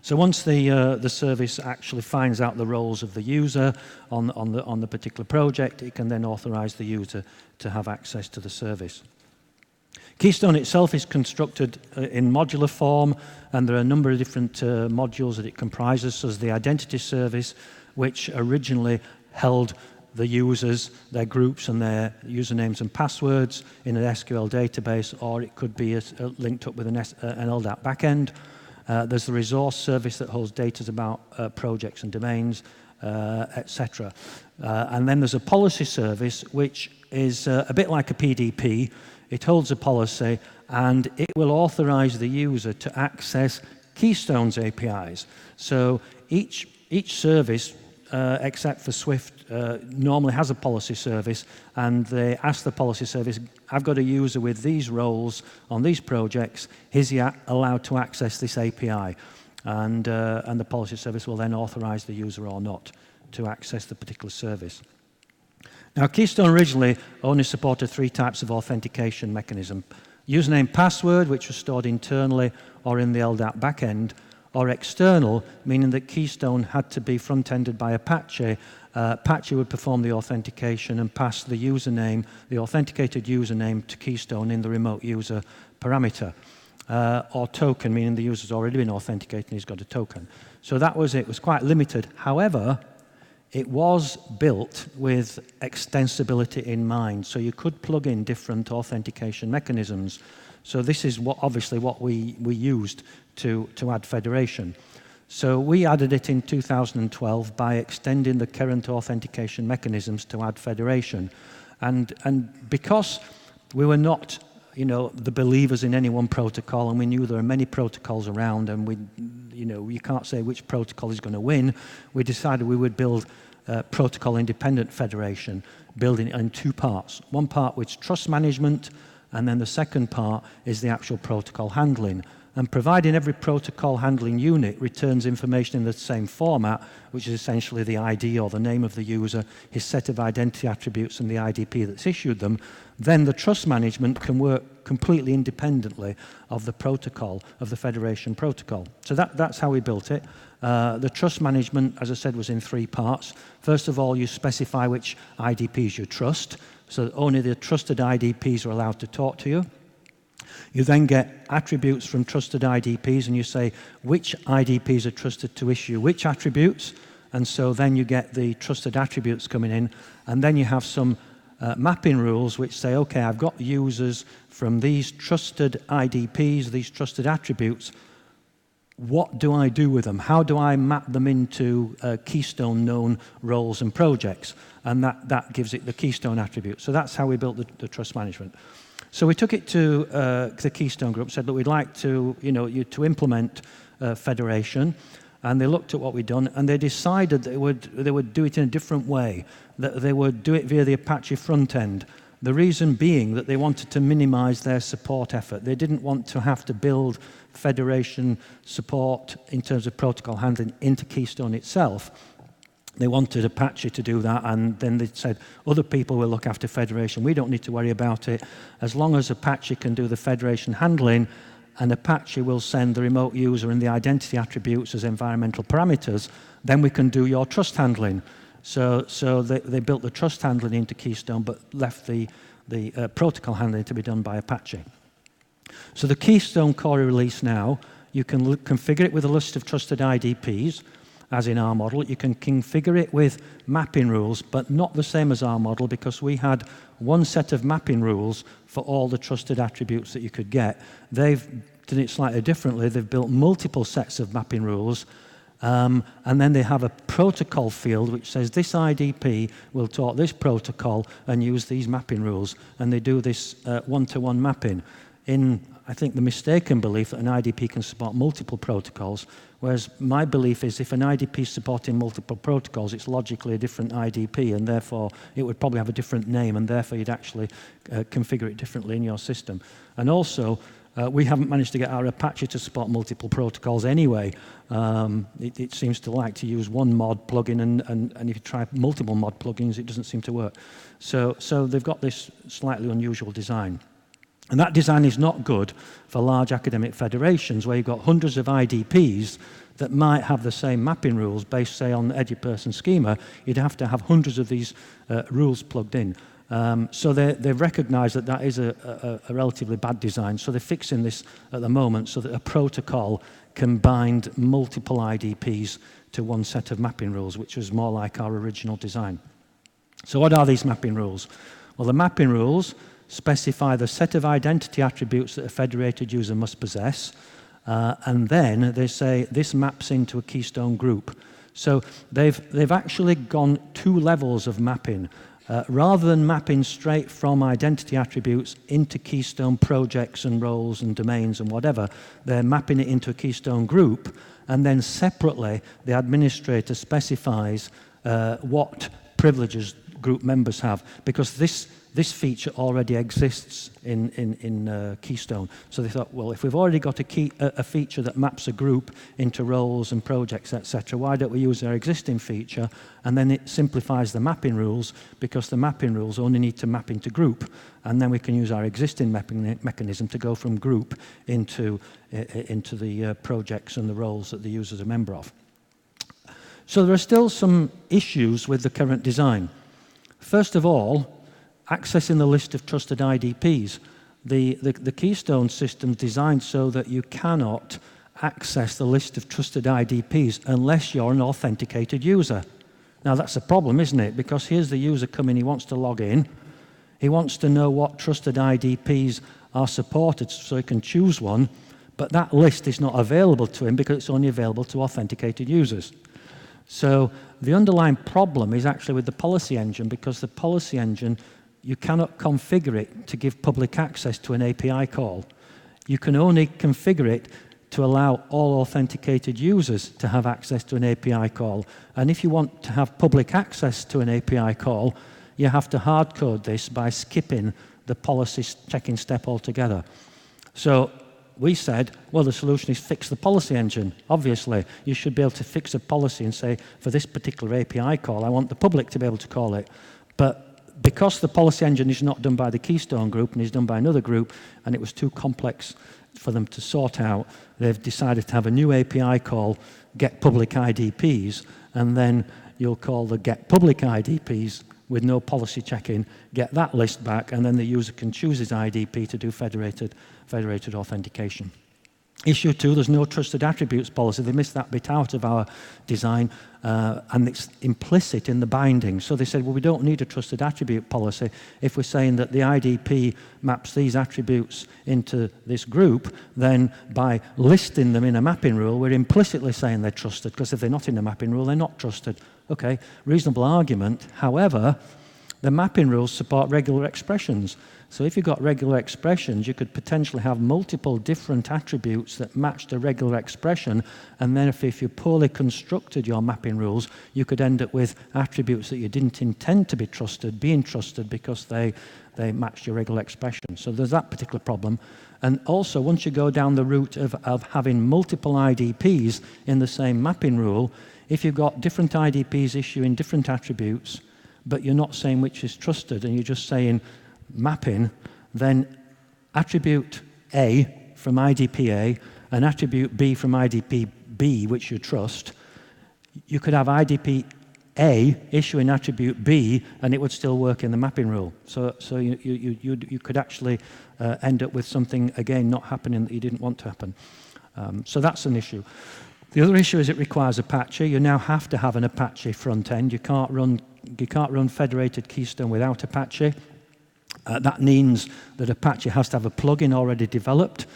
So once the service actually finds out the roles of the user on the particular project, it can then authorize the user to have access to the service. Keystone itself is constructed in modular form, and there are a number of different modules that it comprises. So there's the identity service, which originally held the users, their groups and their usernames and passwords in an SQL database, or it could be linked up with an LDAP backend. There's the resource service that holds data about projects and domains, etc. And then there's a policy service, which is a bit like a PDP. It holds a policy, and it will authorize the user to access Keystone's APIs. So each service, except for Swift, normally has a policy service, and they ask the policy service, I've got a user with these roles on these projects, is he allowed to access this API? And the policy service will then authorize the user or not to access the particular service. Now, Keystone originally only supported 3 types of authentication mechanism. Username password, which was stored internally or in the LDAP backend, or external, meaning that Keystone had to be front-ended by Apache. Apache would perform the authentication and pass the username, the authenticated username, to Keystone in the remote user parameter. Or token, meaning the user's already been authenticated and he's got a token. So that was it. It was quite limited. However, it was built with extensibility in mind, so you could plug in different authentication mechanisms. So this is obviously what we used to add federation. So we added it in 2012 by extending the current authentication mechanisms to add federation. And because we were not, the believers in any one protocol, and we knew there are many protocols around, and you can't say which protocol is going to win, we decided we would build protocol-independent federation, building it in 2 parts. One part which is trust management, and then the second part is the actual protocol handling. And providing every protocol handling unit returns information in the same format, which is essentially the ID or the name of the user, his set of identity attributes and the IDP that's issued them, then the trust management can work completely independently of the protocol, of the federation protocol. So that's how we built it. The trust management, as I said, was in 3 parts. First of all, you specify which IDPs you trust, so that only the trusted IDPs are allowed to talk to you. You then get attributes from trusted IDPs, and you say which IDPs are trusted to issue which attributes, and so then you get the trusted attributes coming in, and then you have some mapping rules which say, okay, I've got users from these trusted IDPs, these trusted attributes. What do I do with them? How do I map them into Keystone known roles and projects? And that gives it the Keystone attribute. So that's how we built the trust management. So we took it to the Keystone group, said, look, we'd like to, to implement federation. And they looked at what we'd done, and they decided that they would do it in a different way, that they would do it via the Apache front end. The reason being that they wanted to minimize their support effort. They didn't want to have to build federation support in terms of protocol handling into Keystone itself. They wanted Apache to do that, and then they said, other people will look after federation. We don't need to worry about it. As long as Apache can do the federation handling, and Apache will send the remote user and the identity attributes as environmental parameters, then we can do your trust handling. So they built the trust handling into Keystone, but left the protocol handling to be done by Apache. So the Keystone core release now, you can configure it with a list of trusted IDPs, as in our model. You can configure it with mapping rules, but not the same as our model, because we had one set of mapping rules for all the trusted attributes that you could get. They've done it slightly differently. They've built multiple sets of mapping rules, and then they have a protocol field which says this IDP will talk this protocol and use these mapping rules, and they do this one-to-one mapping. In, I think, the mistaken belief that an IDP can support multiple protocols, whereas my belief is if an IDP is supporting multiple protocols, it's logically a different IDP, and therefore it would probably have a different name, and therefore you'd actually configure it differently in your system. And also, we haven't managed to get our Apache to support multiple protocols anyway. It seems to like to use one mod plugin, and if you try multiple mod plugins, it doesn't seem to work. So they've got this slightly unusual design. And that design is not good for large academic federations where you've got hundreds of IDPs that might have the same mapping rules based, say, on the EduPerson schema. You'd have to have hundreds of these rules plugged in. So they've recognized that is a relatively bad design. So they're fixing this at the moment so that a protocol can bind multiple IDPs to one set of mapping rules, which was more like our original design. So what are these mapping rules? Well, the mapping rules specify the set of identity attributes that a federated user must possess, and then they say this maps into a Keystone group. So they've actually gone 2 levels of mapping. Rather than mapping straight from identity attributes into Keystone projects and roles and domains and whatever, they're mapping it into a Keystone group, and then separately the administrator specifies what privileges group members have, because this feature already exists in Keystone. So they thought, well, if we've already got a feature that maps a group into roles and projects, etc., why don't we use our existing feature? And then it simplifies the mapping rules, because the mapping rules only need to map into group, and then we can use our existing mapping mechanism to go from group into the projects and the roles that the user is a member of. So there are still some issues with the current design. First of all, accessing the list of trusted IDPs. The Keystone system is designed so that you cannot access the list of trusted IDPs unless you're an authenticated user. Now that's a problem, isn't it? Because here's the user coming, he wants to log in, he wants to know what trusted IDPs are supported so he can choose one, but that list is not available to him because it's only available to authenticated users. So the underlying problem is actually with the policy engine, because the policy engine, you cannot configure it to give public access to an API call. You can only configure it to allow all authenticated users to have access to an API call. And if you want to have public access to an API call, you have to hard code this by skipping the policy checking step altogether. So we said, well, the solution is fix the policy engine. Obviously, you should be able to fix a policy and say, for this particular API call, I want the public to be able to call it. But because the policy engine is not done by the Keystone group and is done by another group, and it was too complex for them to sort out, they've decided to have a new API call, get public IDPs, and then you'll call the get public IDPs with no policy checking, get that list back, and then the user can choose his IDP to do federated authentication. Issue 2, there's no trusted attributes policy. They missed that bit out of our design, and it's implicit in the binding. So they said, well, we don't need a trusted attribute policy if we're saying that the IDP maps these attributes into this group, then by listing them in a mapping rule, we're implicitly saying they're trusted, because if they're not in a mapping rule, they're not trusted. Okay, reasonable argument. However, the mapping rules support regular expressions. So if you've got regular expressions, you could potentially have multiple different attributes that match the regular expression, and then if you poorly constructed your mapping rules, you could end up with attributes that you didn't intend to be trusted, being trusted because they matched your regular expression. So there's that particular problem. And also, once you go down the route of having multiple IDPs in the same mapping rule, if you've got different IDPs issuing different attributes, but you're not saying which is trusted, and you're just saying mapping, then attribute A from IDP A and attribute B from IDP B, which you trust, you could have IDP A issuing attribute B, and it would still work in the mapping rule. So you could actually end up with something, again, not happening that you didn't want to happen. So that's an issue. The other issue is it requires Apache. You now have to have an Apache front end. You can't run federated Keystone without Apache. That means that Apache has to have a plugin already developed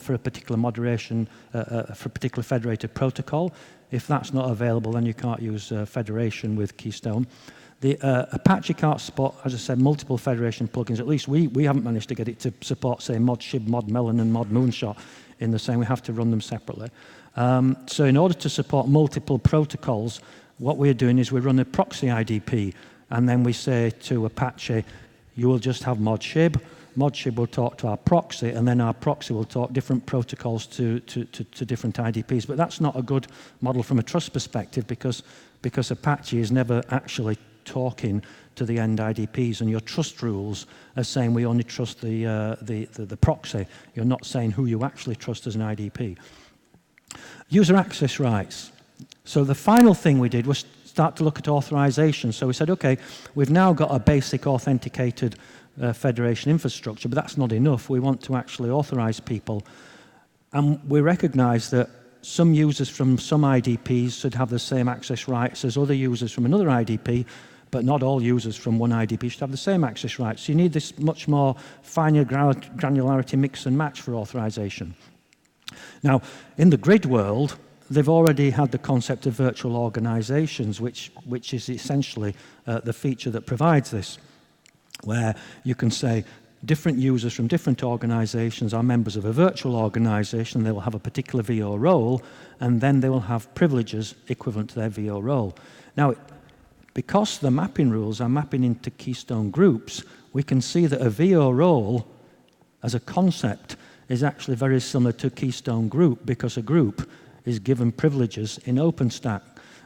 for a particular moderation, for a particular federated protocol. If that's not available, then you can't use federation with Keystone. The Apache can't support, as I said, multiple federation plugins. At least we haven't managed to get it to support, say, mod Shib, mod Melon, and mod Moonshot in the same. We have to run them separately. So in order to support multiple protocols, what we're doing is we run a proxy IDP, and then we say to Apache, you will just have mod Shib. Mod Shib will talk to our proxy, and then our proxy will talk different protocols to different IDPs. But that's not a good model from a trust perspective because Apache is never actually talking to the end IDPs, and your trust rules are saying we only trust the proxy. You're not saying who you actually trust as an IDP. User access rights. So the final thing we did was start to look at authorization. So we said, okay, we've now got a basic authenticated federation infrastructure, but that's not enough. We want to actually authorize people. And we recognize that some users from some IDPs should have the same access rights as other users from another IDP, but not all users from one IDP should have the same access rights. So you need this much more finer granularity mix and match for authorization. Now, in the grid world, they've already had the concept of virtual organizations, which is essentially the feature that provides this, where you can say different users from different organizations are members of a virtual organization. They will have a particular VO role, and then they will have privileges equivalent to their VO role. Now, because the mapping rules are mapping into Keystone groups, we can see that a VO role as a concept is actually very similar to Keystone group, because a group is given privileges in OpenStack.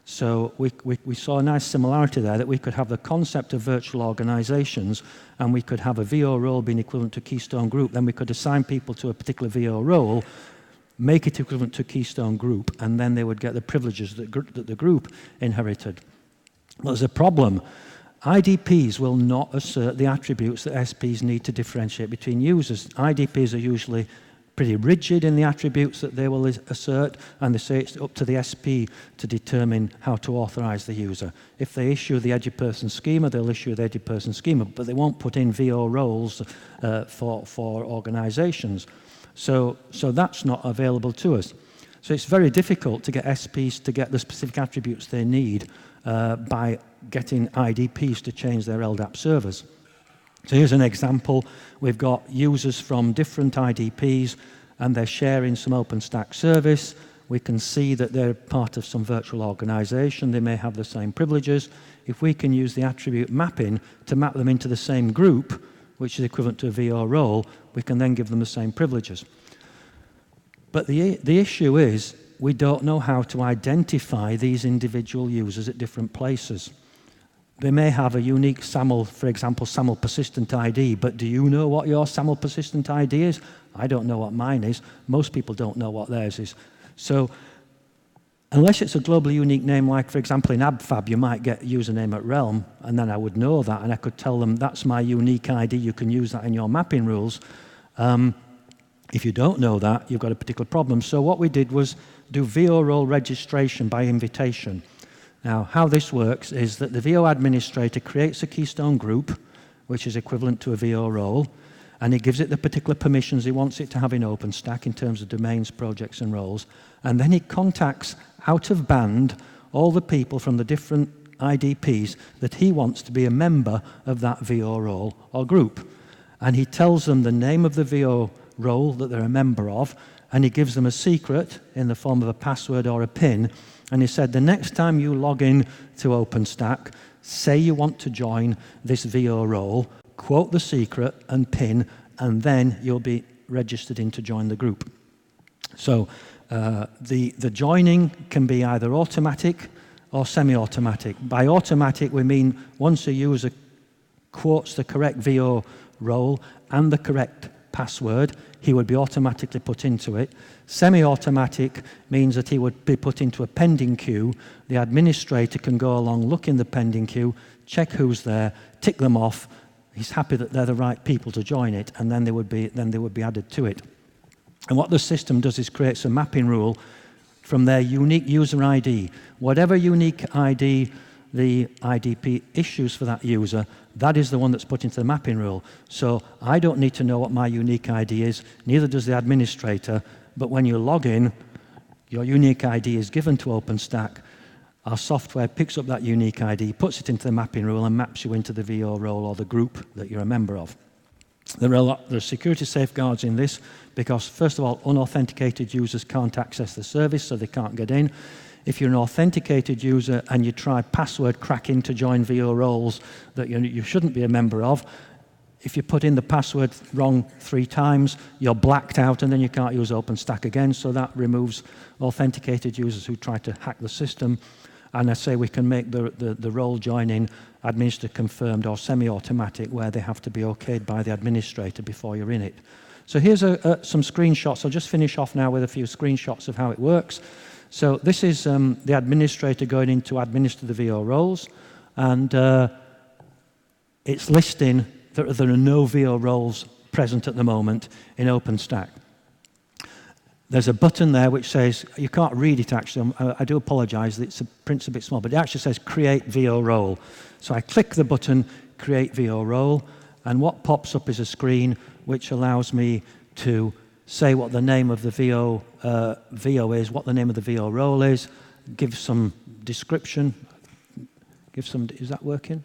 So we saw a nice similarity there, that we could have the concept of virtual organizations, and we could have a VO role being equivalent to Keystone group. Then we could assign people to a particular VO role, make it equivalent to Keystone group, and then they would get the privileges that the group inherited. Well, there's a problem. IDPs will not assert the attributes that SPs need to differentiate between users. IDPs are usually pretty rigid in the attributes that they will assert, and they say it's up to the SP to determine how to authorize the user. If they issue the EduPerson schema, they'll issue the EduPerson schema, but they won't put in VO roles for organizations. So that's not available to us. So it's very difficult to get SPs to get the specific attributes they need by getting IDPs to change their LDAP servers. So here's an example. We've got users from different IDPs, and they're sharing some OpenStack service. We can see that they're part of some virtual organization. They may have the same privileges. If we can use the attribute mapping to map them into the same group, which is equivalent to a VO role, we can then give them the same privileges. But the issue is we don't know how to identify these individual users at different places. They may have a unique SAML, for example, SAML persistent ID, but do you know what your SAML persistent ID is? I don't know what mine is. Most people don't know what theirs is. So unless it's a globally unique name, like, for example, in AbFab, you might get username at Realm, and then I would know that, and I could tell them, that's my unique ID, you can use that in your mapping rules. If you don't know that, you've got a particular problem. So what we did was do VO role registration by invitation. Now, how this works is that the VO administrator creates a Keystone group, which is equivalent to a VO role, and he gives it the particular permissions he wants it to have in OpenStack in terms of domains, projects, and roles, and then he contacts out of band all the people from the different IDPs that he wants to be a member of that VO role or group. And he tells them the name of the VO role that they're a member of, and he gives them a secret in the form of a password or a PIN. And he said, the next time you log in to OpenStack, say you want to join this VO role, quote the secret and PIN, and then you'll be registered in to join the group. So the joining can be either automatic or semi-automatic. By automatic, we mean once a user quotes the correct VO role and the correct password, he would be automatically put into it. Semi-automatic means that he would be put into a pending queue. The administrator can go along, look in the pending queue, check who's there, tick them off. He's happy that they're the right people to join it, and then they would be added to it. And what the system does is creates a mapping rule from their unique user ID. Whatever unique ID the IDP issues for that user, that is the one that's put into the mapping rule. So I don't need to know what my unique ID is, neither does the administrator, but when you log in, your unique ID is given to OpenStack. Our software picks up that unique ID, puts it into the mapping rule, and maps you into the VO role or the group that you're a member of. There are security safeguards in this because, first of all, unauthenticated users can't access the service, so they can't get in. If you're an authenticated user and you try password cracking to join VO roles that you shouldn't be a member of, if you put in the password wrong 3 times, you're blacked out and then you can't use OpenStack again, so that removes authenticated users who try to hack the system. And I say we can make the role joining administrator confirmed or semi-automatic, where they have to be okayed by the administrator before you're in it. So here's some screenshots. I'll just finish off now with a few screenshots of how it works. So this is the administrator going in to administer the VO roles, and it's listing that there are no VO roles present at the moment in OpenStack. There's a button there which says, you can't read it actually, I do apologize, the print's a bit small, but it actually says create VO role. So I click the button, create VO role, and what pops up is a screen which allows me to say what the name of the VO is, what the name of the VO role is, give some description, is that working?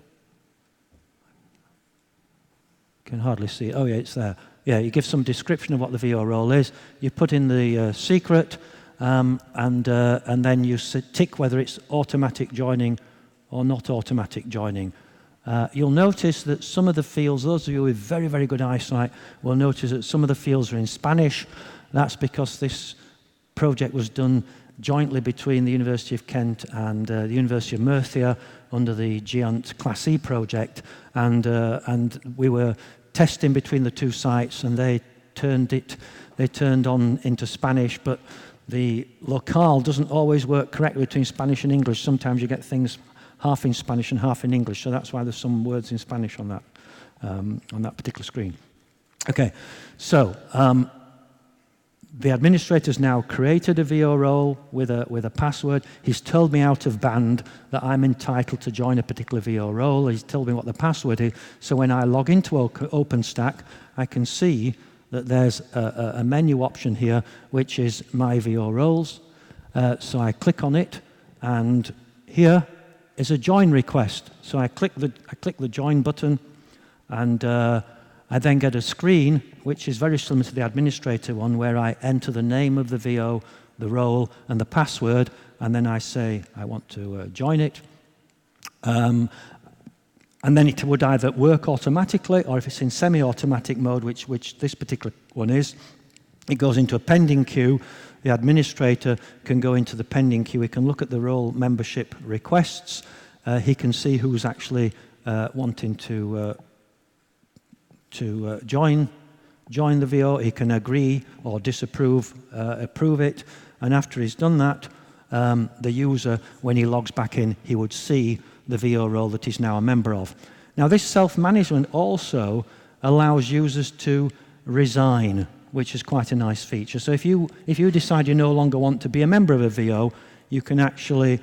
Can hardly see it. Oh yeah, it's there. Yeah, you give some description of what the VO role is, you put in the secret, and then you tick whether it's automatic joining or not automatic joining. You'll notice that some of the fields, those of you with very, very good eyesight will notice that some of the fields are in Spanish. That's because this project was done jointly between the University of Kent and the University of Murcia under the GIANT Class E project, and we were testing between the two sites, and they turned on into Spanish, but the locale doesn't always work correctly between Spanish and English. Sometimes you get things half in Spanish and half in English, so that's why there's some words in Spanish on that particular screen. Okay, so the administrator's now created a VO role with a password. He's told me out of band that I'm entitled to join a particular VO role. He's told me what the password is. So when I log into OpenStack, I can see that there's a menu option here, which is My VO Roles. So I click on it, and here is a join request. So I click the join button, and I then get a screen which is very similar to the administrator one, where I enter the name of the VO, the role, and the password, and then I say I want to join it. And then it would either work automatically, or if it's in semi-automatic mode, which this particular one is, it goes into a pending queue. The administrator can go into the pending queue. He can look at the role membership requests. He can see who's actually wanting to join the VO. He can agree or disapprove, approve it. And after he's done that, the user, when he logs back in, he would see the VO role that he's now a member of. Now, this self-management also allows users to resign, which is quite a nice feature. So if you decide you no longer want to be a member of a VO, you can actually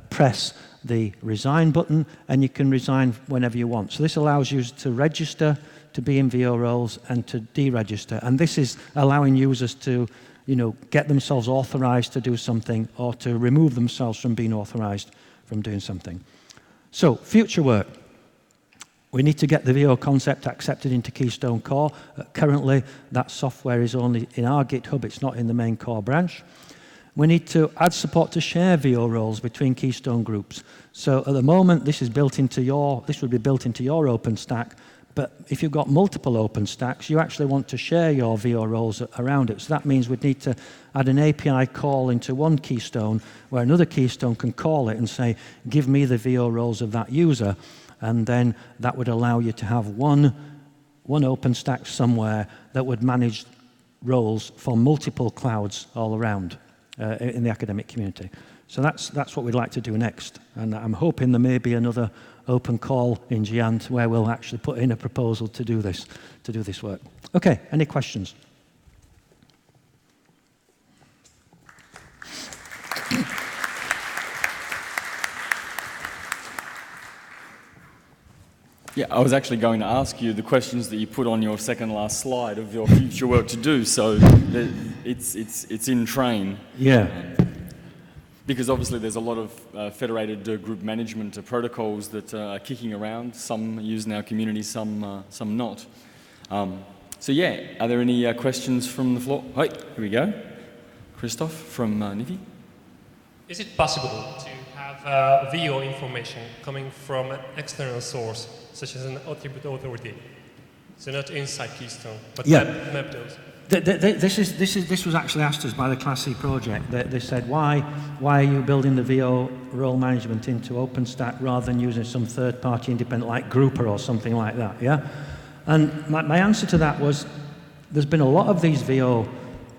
press the resign button, and you can resign whenever you want. So this allows you to register to be in VO roles and to deregister. And this is allowing users to, get themselves authorized to do something, or to remove themselves from being authorized from doing something. So, future work. We need to get the VO concept accepted into Keystone Core. Currently, that software is only in our GitHub, it's not in the main core branch. We need to add support to share VO roles between Keystone groups. So at the moment, this would be built into your OpenStack, but if you've got multiple OpenStacks, you actually want to share your VO roles around it. So that means we'd need to add an API call into one Keystone where another Keystone can call it and say, give me the VO roles of that user. And then that would allow you to have one OpenStack somewhere that would manage roles for multiple clouds all around in the academic community. So that's what we'd like to do next. And I'm hoping there may be another open call in Giant where we'll actually put in a proposal to do this work. Okay, any questions? Yeah, I was actually going to ask you the questions that you put on your second last slide of your future work to do, so it's in train. Yeah. Because obviously there's a lot of federated group management protocols that are kicking around. Some used in our community, some not. So yeah, are there any questions from the floor? Hey, here we go. Christoph from NIFI. Is it possible to have VO information coming from an external source, such as an attribute authority? So not inside Keystone, but map those. This was actually asked us by the Class C project. They said, why are you building the VO role management into OpenStack rather than using some third-party independent like Grouper or something like that, yeah? And my answer to that was, there's been a lot of these VO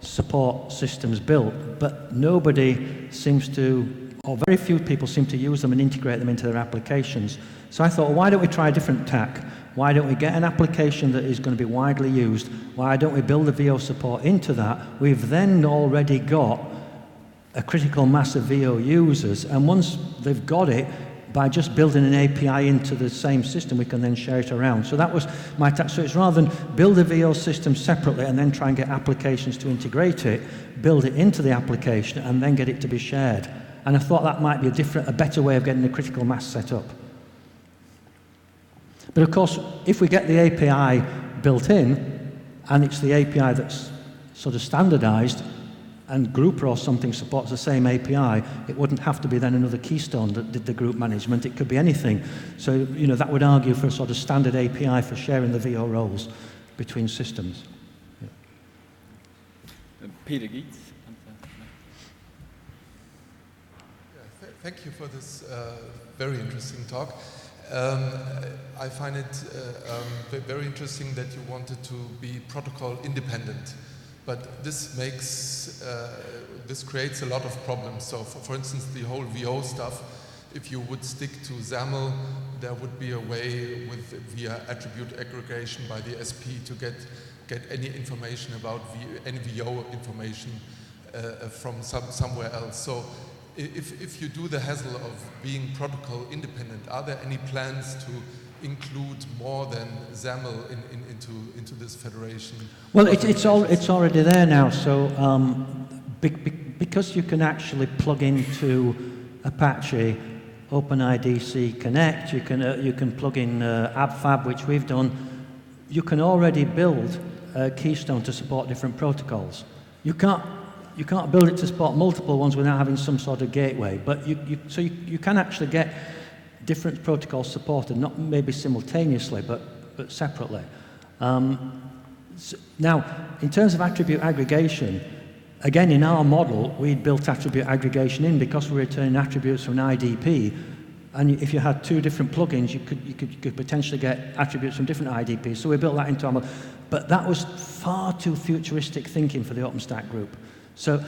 support systems built, but nobody seems to, or very few people seem to use them and integrate them into their applications. So I thought, well, why don't we try a different tack? Why don't we get an application that is going to be widely used? Why don't we build the VO support into that? We've then already got a critical mass of VO users, and once they've got it, by just building an API into the same system, we can then share it around. So that was my tack. So it's rather than build a VO system separately and then try and get applications to integrate it, build it into the application and then get it to be shared. And I thought that might be a better way of getting the critical mass set up. But of course, if we get the API built in, and it's the API that's sort of standardized, and Grouper or something supports the same API, it wouldn't have to be then another Keystone that did the group management. It could be anything. So, you know, that would argue for a sort of standard API for sharing the VO roles between systems. Yeah. Peter Geets. Thank you for this very interesting talk. I find it very interesting that you wanted to be protocol independent, but this creates a lot of problems. So, for instance, the whole VO stuff, if you would stick to XAML, there would be a way via attribute aggregation by the SP to get any information about any VO information from somewhere else. So, if you do the hassle of being protocol independent, are there any plans to include more than XAML into this federation? Well, it's already there now. So because you can actually plug into Apache OpenIDC Connect, you can plug in AbFab, which we've done. You can already build Keystone to support different protocols. You can't build it to support multiple ones without having some sort of gateway, but you can actually get different protocols supported, not maybe simultaneously, but separately. Now, in terms of attribute aggregation, again, in our model, we built attribute aggregation in because we're returning attributes from an IDP, and if you had two different plugins, you could potentially get attributes from different IDPs, so we built that into our model. But that was far too futuristic thinking for the OpenStack group. So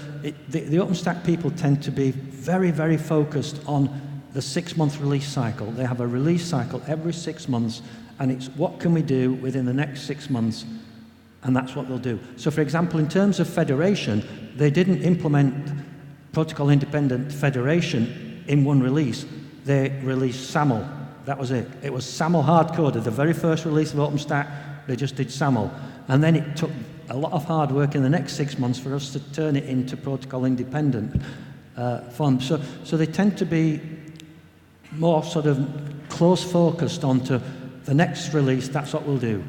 the OpenStack people tend to be very, very focused on the 6-month release cycle. They have a release cycle every 6 months, and it's what can we do within the next 6 months, and that's what they'll do. So for example, in terms of federation, they didn't implement protocol-independent federation in one release. They released SAML. That was it. It was SAML hard-coded. The very first release of OpenStack, they just did SAML. And then it took a lot of hard work in the next 6 months for us to turn it into protocol-independent form. So they tend to be more sort of close focused onto the next release, that's what we'll do,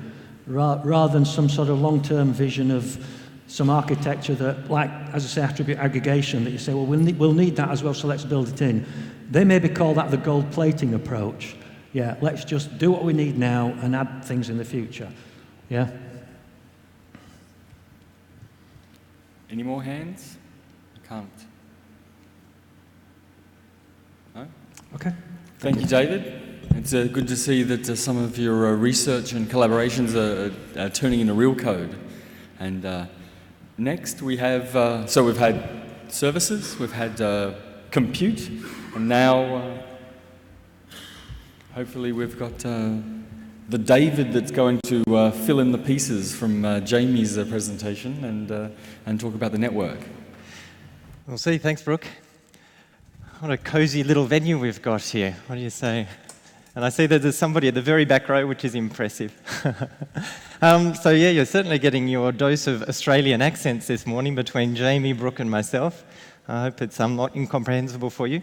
rather than some sort of long-term vision of some architecture that, like, as I say, attribute aggregation, that you say, well, we'll need that as well, so let's build it in. They maybe call that the gold plating approach. Yeah, let's just do what we need now and add things in the future. Yeah? Any more hands? I can't. No? Okay. Thank you, David. It's good to see that some of your research and collaborations are turning into real code. And next we have, so we've had services, we've had compute, and now hopefully we've got the David that's going to fill in the pieces from Jamie's presentation and talk about the network. Well, see, thanks, Brooke. What a cozy little venue we've got here. What do you say? And I see that there's somebody at the very back row, which is impressive. So yeah, you're certainly getting your dose of Australian accents this morning between Jamie, Brooke and myself. I hope it's not incomprehensible for you.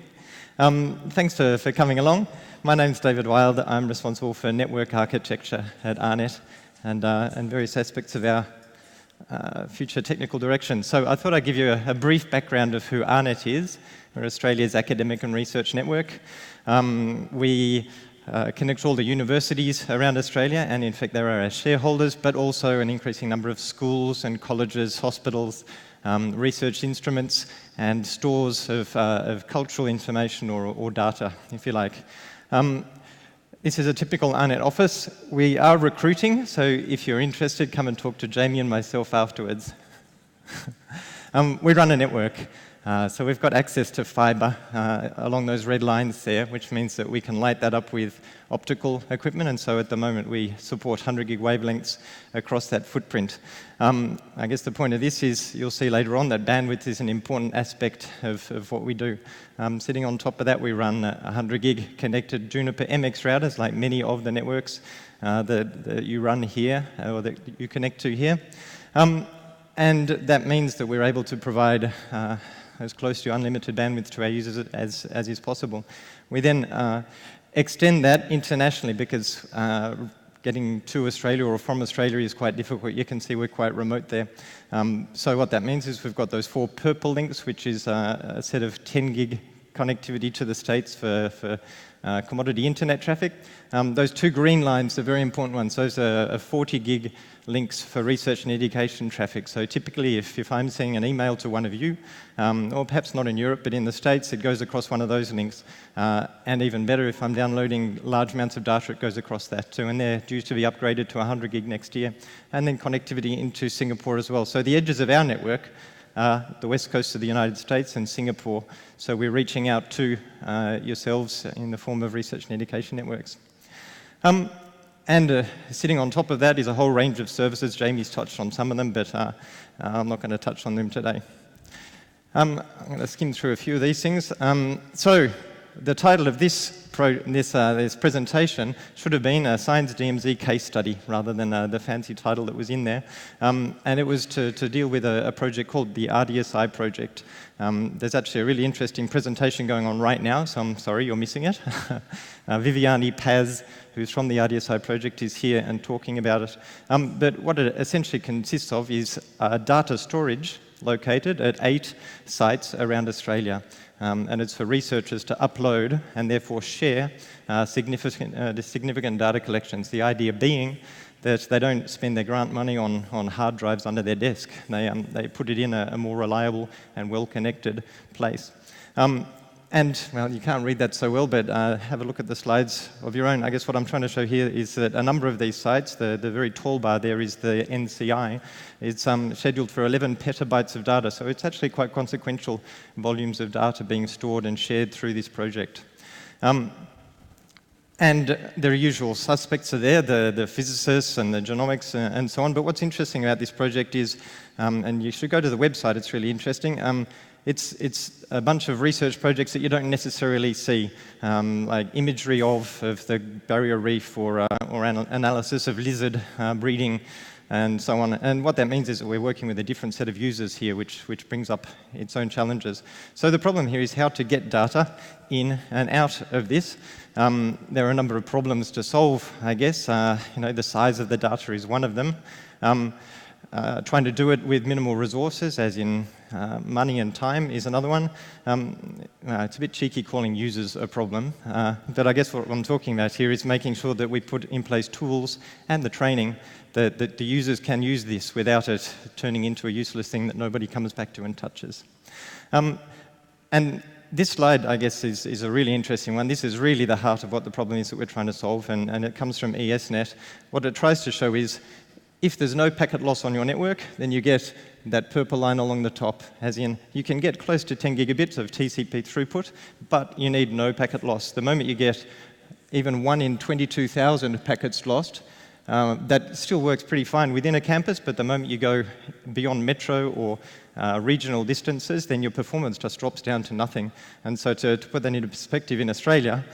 Thanks for coming along. My name's David Wild. I'm responsible for network architecture at AARNet and various aspects of our future technical direction. So I thought I'd give you a brief background of who AARNet is. We're Australia's academic and research network. We connect all the universities around Australia, and in fact, there are our shareholders, but also an increasing number of schools and colleges, hospitals, research instruments, and stores of cultural information or data, if you like. This is a typical AARNet office. We are recruiting, so if you're interested, come and talk to Jamie and myself afterwards. We run a network. So we've got access to fibre along those red lines there, which means that we can light that up with optical equipment, and so at the moment we support 100 gig wavelengths across that footprint. I guess the point of this is, you'll see later on that bandwidth is an important aspect of what we do. Sitting on top of that, we run 100 gig connected Juniper MX routers, like many of the networks that you run here, or that you connect to here. And that means that we're able to provide as close to unlimited bandwidth to our users as is possible. We then extend that internationally, because getting to Australia or from Australia is quite difficult. You can see we're quite remote there. So what that means is we've got those 4 purple links, which is a set of 10 gig connectivity to the States for commodity internet traffic. Those 2 green lines are very important ones. Those are 40 gig links for research and education traffic. So typically, if I'm sending an email to one of you, or perhaps not in Europe, but in the States, it goes across one of those links. And even better, if I'm downloading large amounts of data, it goes across that too. And they're due to be upgraded to 100 gig next year. And then connectivity into Singapore as well. So the edges of our network are the west coast of the United States and Singapore. So we're reaching out to yourselves in the form of research and education networks. And sitting on top of that is a whole range of services. Jamie's touched on some of them, but I'm not going to touch on them today. I'm going to skim through a few of these things. So the title of this presentation should have been a Science DMZ case study, rather than the fancy title that was in there. And it was to deal with a project called the RDSI project. There's actually a really interesting presentation going on right now, so I'm sorry you're missing it. Viviani Paz, who's from the RDSI project, is here and talking about it. But what it essentially consists of is data storage located at 8 sites around Australia. And it's for researchers to upload and therefore share significant data collections. The idea being that they don't spend their grant money on hard drives under their desk. They put it in a more reliable and well-connected place. And, well, you can't read that so well, but have a look at the slides of your own. I guess what I'm trying to show here is that a number of these sites, the very tall bar there is the NCI. It's scheduled for 11 petabytes of data, so it's actually quite consequential volumes of data being stored and shared through this project. And the usual suspects are there, the physicists and the genomics and so on. But what's interesting about this project is, and you should go to the website, it's really interesting, it's a bunch of research projects that you don't necessarily see, like imagery of the barrier reef or analysis of lizard breeding and so on. And what that means is that we're working with a different set of users here, which brings up its own challenges. So the problem here is how to get data in and out of this. There are a number of problems to solve, I guess. The size of the data is one of them. Trying to do it with minimal resources, as in money and time, is another one. It's a bit cheeky calling users a problem, but I guess what I'm talking about here is making sure that we put in place tools and the training that the users can use this without it turning into a useless thing that nobody comes back to and touches. And this slide, I guess, is a really interesting one. This is really the heart of what the problem is that we're trying to solve, and it comes from ESNet. What it tries to show is if there's no packet loss on your network, then you get that purple line along the top, as in you can get close to 10 gigabits of TCP throughput, but you need no packet loss. The moment you get even 1 in 22,000 packets lost, that still works pretty fine within a campus, but the moment you go beyond metro or regional distances, then your performance just drops down to nothing. And so to put that into perspective, in Australia,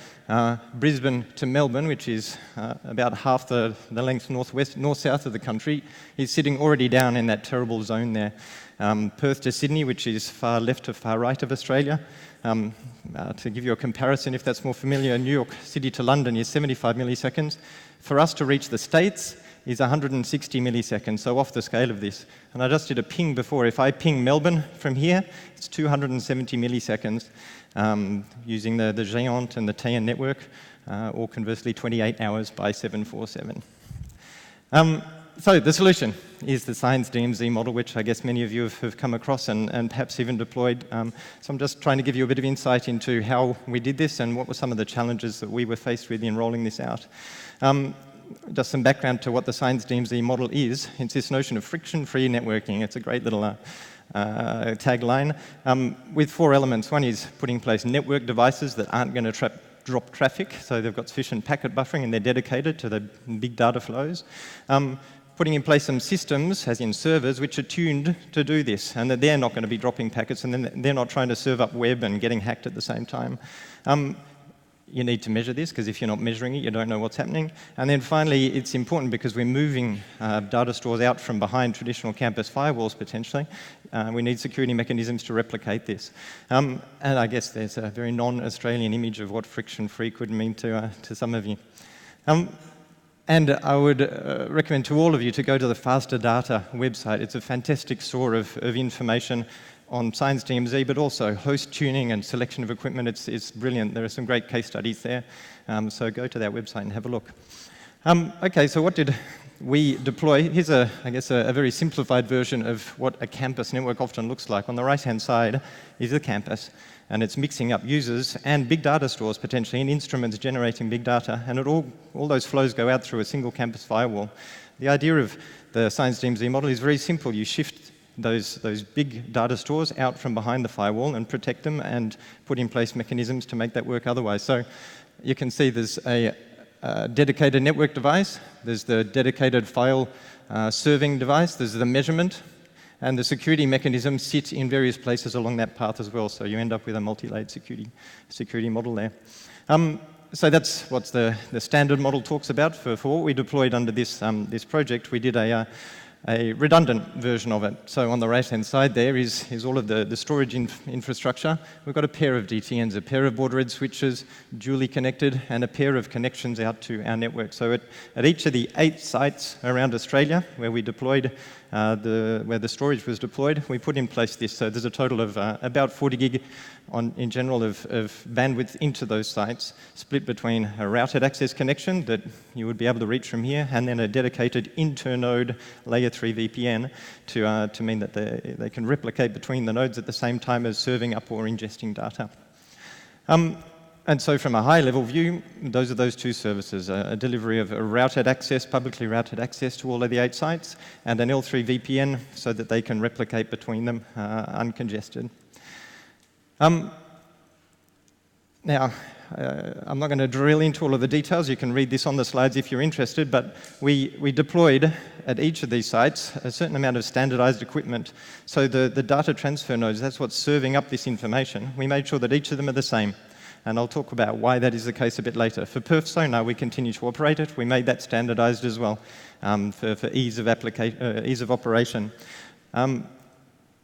Brisbane to Melbourne, which is about half the length north-south of the country, is sitting already down in that terrible zone there. Perth to Sydney, which is far left to far right of Australia. To give you a comparison, if that's more familiar, New York City to London is 75 milliseconds. For us to reach the States is 160 milliseconds, so off the scale of this. And I just did a ping before. If I ping Melbourne from here, it's 270 milliseconds using the Géant and the TN network, or conversely 28 hours by 747. So the solution is the Science DMZ model, which I guess many of you have come across and perhaps even deployed. So I'm just trying to give you a bit of insight into how we did this and what were some of the challenges that we were faced with in rolling this out. Just some background to what the Science DMZ model is. It's this notion of friction-free networking. It's a great little tagline with 4 elements. One is putting in place network devices that aren't going to drop traffic, so they've got sufficient packet buffering and they're dedicated to the big data flows. Putting in place some systems, as in servers, which are tuned to do this, and that they're not going to be dropping packets, and then they're not trying to serve up web and getting hacked at the same time. You need to measure this, because if you're not measuring it, you don't know what's happening. And then finally, it's important because we're moving data stores out from behind traditional campus firewalls, potentially. We need security mechanisms to replicate this. And I guess there's a very non-Australian image of what friction-free could mean to some of you. And I would recommend to all of you to go to the Faster Data website. It's a fantastic store of information on Science DMZ, but also host tuning and selection of equipment. It's brilliant. There are some great case studies there. So go to that website and have a look. Okay, so what did we deploy? Here's, I guess, a very simplified version of what a campus network often looks like. On the right-hand side is the campus, and it's mixing up users and big data stores, potentially, and instruments generating big data, and all those flows go out through a single campus firewall. The idea of the Science DMZ model is very simple. You shift those big data stores out from behind the firewall and protect them and put in place mechanisms to make that work otherwise. So you can see there's a dedicated network device, there's the dedicated file serving device, there's the measurement, and the security mechanisms sit in various places along that path as well. So you end up with a multi-layered security model there. So that's what the standard model talks about. For what we deployed under this project, we did a redundant version of it. So on the right-hand side there is all of the storage infrastructure. We've got a pair of DTNs, a pair of border red switches, duly connected, and a pair of connections out to our network. So at each of the 8 sites around Australia where we deployed, where the storage was deployed, we put in place this. So there's a total of about 40 gig in general of bandwidth into those sites, split between a routed access connection that you would be able to reach from here, and then a dedicated internode layer 3 VPN to mean that they can replicate between the nodes at the same time as serving up or ingesting data. And so from a high-level view, those are those 2 services, a delivery of a routed access, publicly routed access to all of the 8 sites, and an L3 VPN so that they can replicate between them uncongested. Now, I'm not going to drill into all of the details. You can read this on the slides if you're interested, but we deployed at each of these sites a certain amount of standardized equipment. So the data transfer nodes, that's what's serving up this information. We made sure that each of them are the same. and I'll talk about why that is the case a bit later. For perf sonar, we continue to operate it. We made that standardized as well for ease of operation.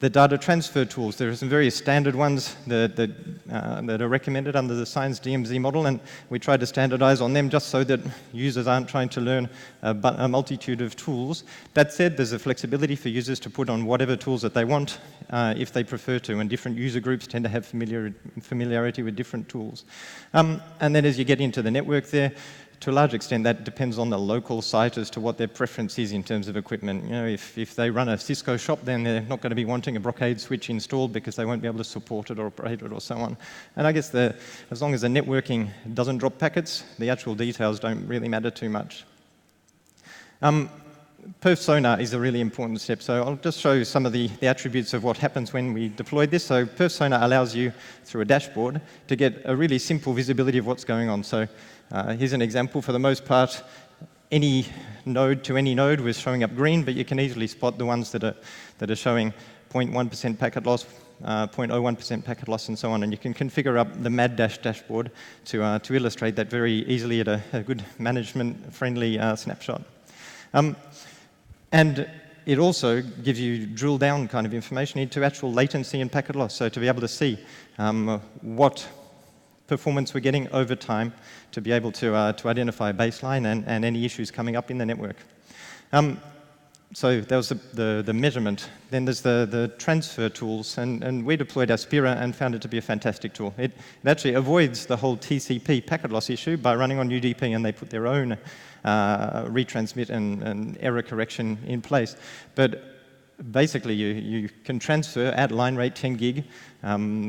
The data transfer tools, there are some very standard ones that are recommended under the Science DMZ model, and we try to standardize on them just so that users aren't trying to learn a multitude of tools. That said, there's a flexibility for users to put on whatever tools that they want if they prefer to, and different user groups tend to have familiarity with different tools. And then as you get into the network there, to a large extent, that depends on the local site as to what their preference is in terms of equipment. You know, if they run a Cisco shop, then they're not going to be wanting a Brocade switch installed because they won't be able to support it or operate it or so on. And I guess as long as the networking doesn't drop packets, the actual details don't really matter too much. Perf sonar is a really important step, so I'll just show you some of the attributes of what happens when we deploy this. So perf sonar allows you, through a dashboard, to get a really simple visibility of what's going on. So here's an example. For the most part, any node to any node was showing up green, but you can easily spot the ones that are showing 0.1% packet loss, 0.01% packet loss, and so on. And you can configure up the mad dashboard to illustrate that very easily at a good management-friendly snapshot. And it also gives you drill down kind of information into actual latency and packet loss, so to be able to see what performance we're getting over time, to be able to identify a baseline and any issues coming up in the network. So that was the measurement. Then there's the transfer tools, and we deployed Aspira and found it to be a fantastic tool. It actually avoids the whole TCP packet loss issue by running on UDP, and they put their own retransmit and error correction in place. But basically, you can transfer at line rate 10 gig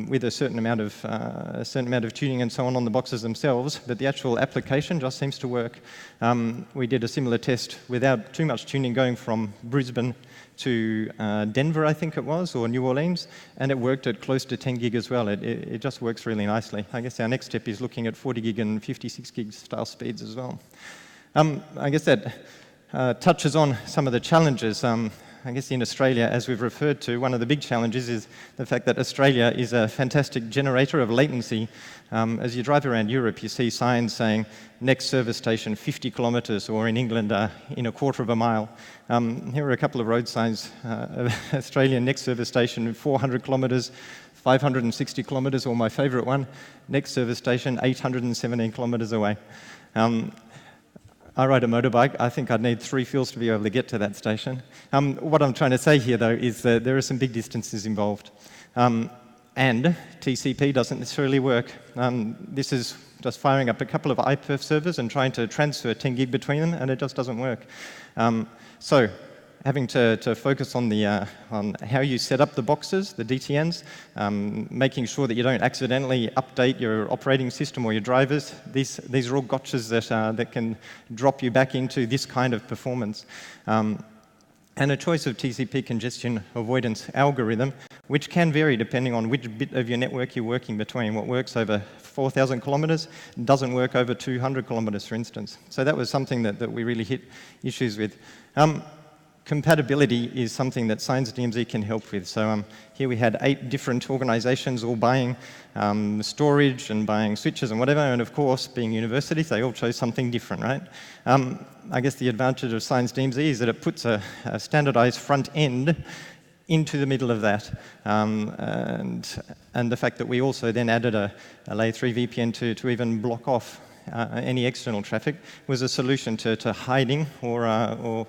with a certain amount of tuning and so on the boxes themselves, but the actual application just seems to work. We did a similar test without too much tuning going from Brisbane to Denver, I think it was, or New Orleans, and it worked at close to 10 gig as well. It just works really nicely. I guess our next step is looking at 40 gig and 56 gig style speeds as well. I guess that touches on some of the challenges. I guess in Australia, as we've referred to, one of the big challenges is the fact that Australia is a fantastic generator of latency. As you drive around Europe, you see signs saying next service station 50 kilometres, or in England, in a quarter of a mile. Here are a couple of road signs. Australian next service station 400 kilometres, 560 kilometres, or my favourite one, next service station 817 kilometres away. I ride a motorbike. I think I'd need 3 fuels to be able to get to that station. What I'm trying to say here, though, is that there are some big distances involved. And TCP doesn't necessarily work. This is just firing up a couple of iPerf servers and trying to transfer 10 gig between them, and it just doesn't work. So having to focus on on how you set up the boxes, the DTNs, making sure that you don't accidentally update your operating system or your drivers. These are all gotchas that can drop you back into this kind of performance. And a choice of TCP congestion avoidance algorithm, which can vary depending on which bit of your network you're working between. What works over 4,000 kilometers doesn't work over 200 kilometers, for instance. So that was something that we really hit issues with. Compatibility is something that Science DMZ can help with. So here we had 8 different organizations all buying storage and buying switches and whatever, and of course, being universities, they all chose something different, right? I guess the advantage of Science DMZ is that it puts a standardized front end into the middle of that. And the fact that we also then added a layer 3 VPN to even block off any external traffic was a solution to hiding or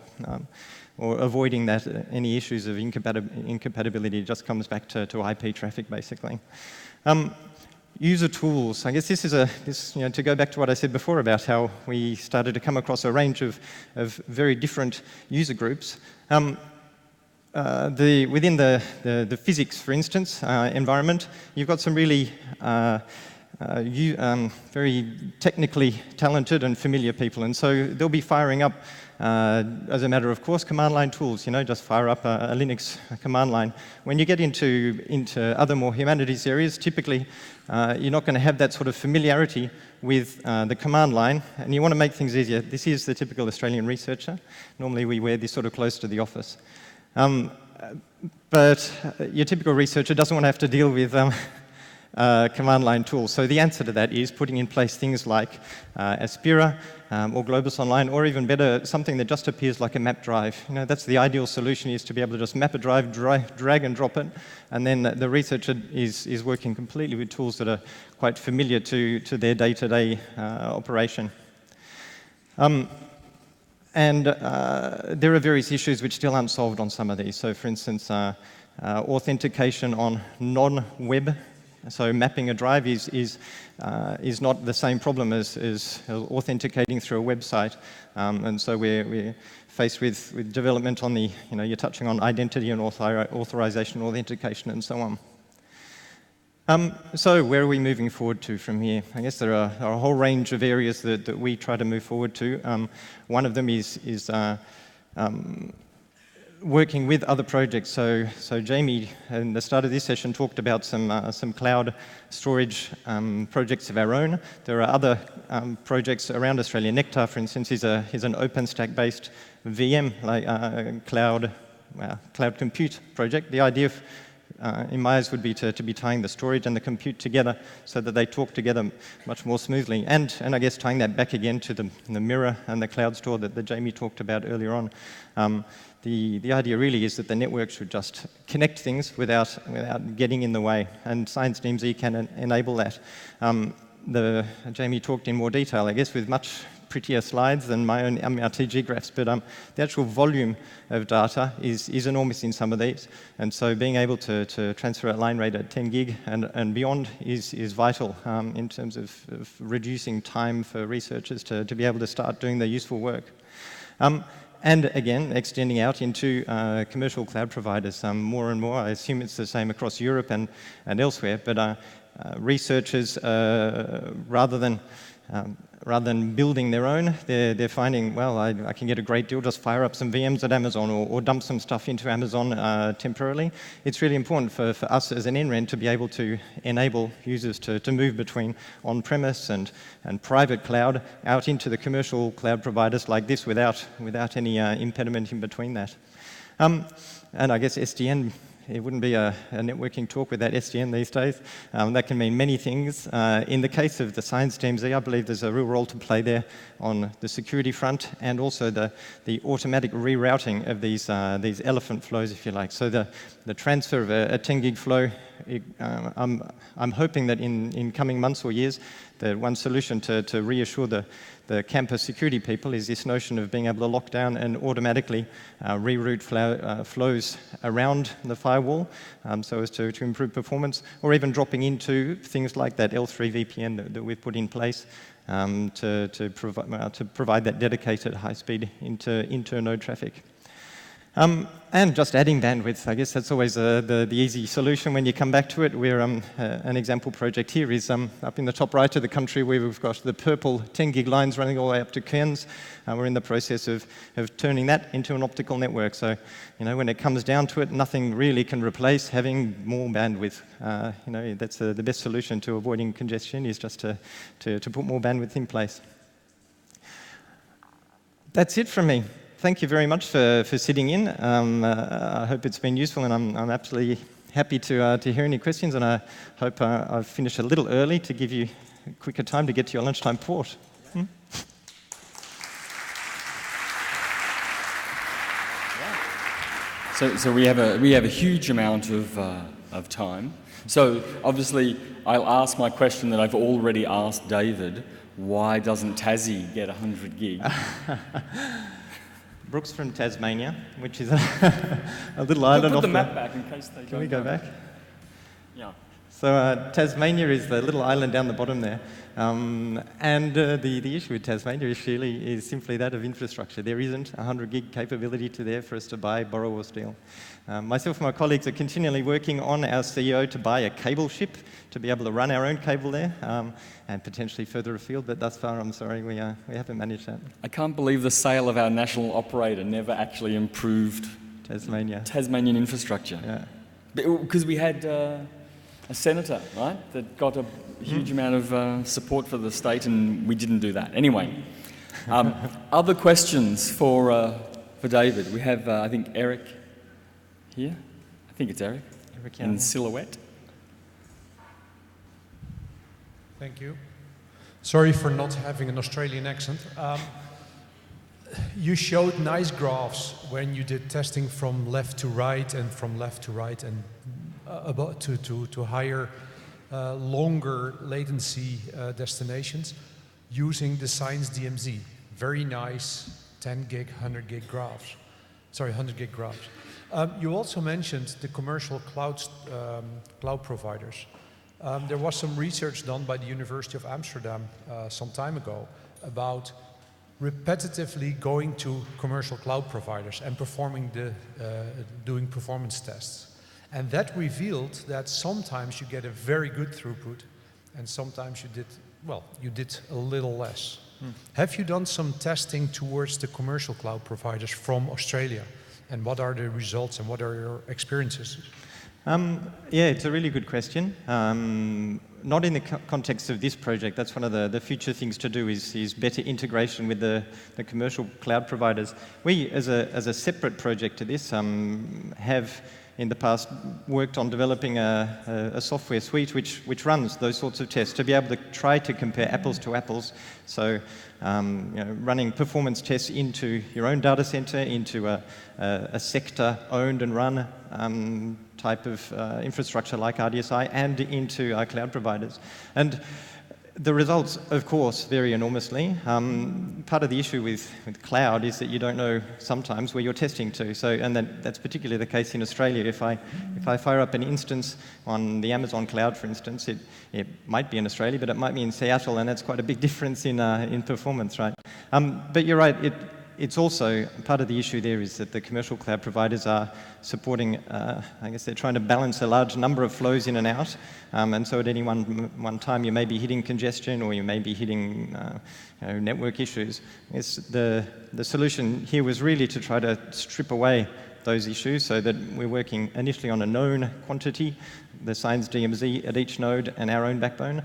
avoiding that any issues of incompatibility. Just comes back to IP traffic, basically. User tools. I guess this is to go back to what I said before about how we started to come across a range of very different user groups. Within the physics, for instance, environment, you've got some really very technically talented and familiar people, and so they'll be firing up, as a matter of course, command line tools. Just fire up a Linux command line. When you get into other more humanities areas, typically you're not going to have that sort of familiarity with the command line, and you want to make things easier. This is the typical Australian researcher. Normally we wear this sort of close to the office. But your typical researcher doesn't want to have to deal with command line tool. So the answer to that is putting in place things like Aspira or Globus Online, or even better, something that just appears like a map drive. You know, that's the ideal solution, is to be able to just map a drive, drag and drop it, and then the researcher is working completely with tools that are quite familiar to their day-to-day operation. And there are various issues which still aren't solved on some of these. So for instance, authentication on non-web. So mapping a drive is not the same problem as authenticating through a website. And so we're faced with development on the, you're touching on identity and authorization, authentication, and so on. So where are we moving forward to from here? I guess there are a whole range of areas that we try to move forward to. One of them is working with other projects. So Jamie, in the start of this session, talked about some cloud storage projects of our own. There are other projects around Australia. Nectar, for instance, is an OpenStack-based VM, like cloud compute project. The idea in my eyes would be to be tying the storage and the compute together so that they talk together much more smoothly. And I guess tying that back again to the mirror and the cloud store that Jamie talked about earlier on. The idea really is that the network should just connect things without getting in the way, and tnc15 can enable that. Jamie talked in more detail, I guess, with much prettier slides than my own MRTG graphs, but the actual volume of data is enormous in some of these, and so being able to transfer at line rate at 10 gig and beyond is vital in terms of reducing time for researchers to be able to start doing their useful work. And again, extending out into commercial cloud providers more and more. I assume it's the same across Europe and elsewhere, but researchers, rather than building their own, they're finding, well, I can get a great deal, just fire up some VMs at Amazon or dump some stuff into Amazon temporarily. It's really important for us as an NREN to be able to enable users to move between on-premise and private cloud out into the commercial cloud providers like this without any impediment in between that. And I guess SDN, it wouldn't be a networking talk without SDN these days. That can mean many things. In the case of the tnc15, I believe there's a real role to play there on the security front, and also the automatic rerouting of these elephant flows, if you like. So the transfer of a 10 gig flow, I'm hoping that in coming months or years, the one solution to reassure the campus security people is this notion of being able to lock down and automatically reroute flows around the firewall so as to improve performance, or even dropping into things like that L3 VPN that we've put in place to provide that dedicated high-speed inter-node traffic. And just adding bandwidth, I guess that's always the easy solution when you come back to it. Where an example project here is up in the top right of the country, where we've got the purple 10 gig lines running all the way up to Cairns. We're in the process of turning that into an optical network. So, when it comes down to it, nothing really can replace having more bandwidth. That's the best solution to avoiding congestion, is just to put more bandwidth in place. That's it from me. Thank you very much for sitting in. I hope it's been useful, and I'm absolutely happy to hear any questions, and I hope I've finished a little early to give you a quicker time to get to your lunchtime port. So we have a huge amount of time. So obviously, I'll ask my question that I've already asked David. Why doesn't Tassie get 100 gig? Brooks from Tasmania, which is a little island off the map back in case they don't. Can we go back? Yeah. So Tasmania is the little island down the bottom there. And the issue with Tasmania is simply that of infrastructure. There isn't 100 gig capability there for us to buy, borrow, or steal. Myself and my colleagues are continually working on our CEO to buy a cable ship to be able to run our own cable there, and potentially further afield, but thus far, I'm sorry, we haven't managed that. I can't believe the sale of our national operator never actually improved Tasmanian infrastructure. Yeah. Because we had a senator, right, that got a huge amount of support for the state, and we didn't do that. Anyway, other questions for David? We have, I think, Eric here. I think it's Eric in silhouette. Thank you. Sorry for not having an Australian accent. You showed nice graphs when you did testing from left to right and from left to right and about to higher, longer latency destinations using the Science DMZ. Very nice 10 gig, 100 gig graphs. Sorry, 100 gig graphs. You also mentioned the commercial cloud providers. There was some research done by the University of Amsterdam some time ago about repetitively going to commercial cloud providers and performing doing performance tests. And that revealed that sometimes you get a very good throughput and sometimes you did a little less. Have you done some testing towards the commercial cloud providers from Australia? And what are the results and what are your experiences? Yeah, it's a really good question. Not in the context of this project. That's one of the future things to do is better integration with the commercial cloud providers. We, as a separate project to this, have in the past worked on developing a software suite which runs those sorts of tests to be able to try to compare apples to apples. So running performance tests into your own data center, into a sector owned and run type of infrastructure like RDSI, and into our cloud providers. And the results, of course, vary enormously. Part of the issue with cloud is that you don't know sometimes where you're testing to. So, and that's particularly the case in Australia. If I fire up an instance on the Amazon cloud, for instance, it might be in Australia, but it might be in Seattle, and that's quite a big difference in performance, right? But you're right. It's also part of the issue there is that the commercial cloud providers are supporting, I guess they're trying to balance a large number of flows in and out. And so at any one time you may be hitting congestion or you may be hitting network issues. The solution here was really to try to strip away those issues so that we're working initially on a known quantity, the Science DMZ at each node and our own backbone.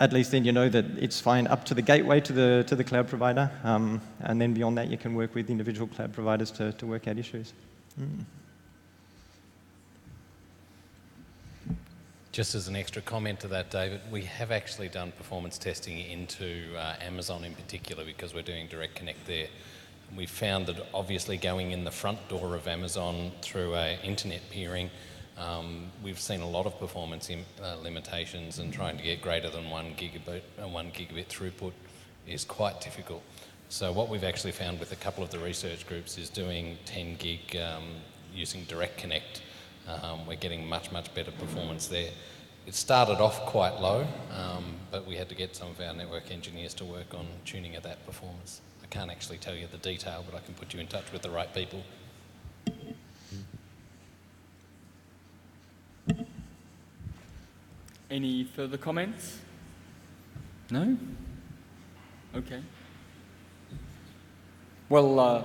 At least then you know that it's fine up to the gateway to the cloud provider, and then beyond that you can work with individual cloud providers to work out issues. Just as an extra comment to that, David, we have actually done performance testing into Amazon in particular because we're doing direct connect there. We found that obviously going in the front door of Amazon through internet peering, we've seen a lot of performance limitations, and trying to get greater than 1 gigabit throughput is quite difficult. So what we've actually found with a couple of the research groups is doing 10 gig using direct connect. We're getting much better performance there. It started off quite low, but we had to get some of our network engineers to work on tuning of that performance. I can't actually tell you the detail, but I can put you in touch with the right people. Any further comments? No? Okay. Well,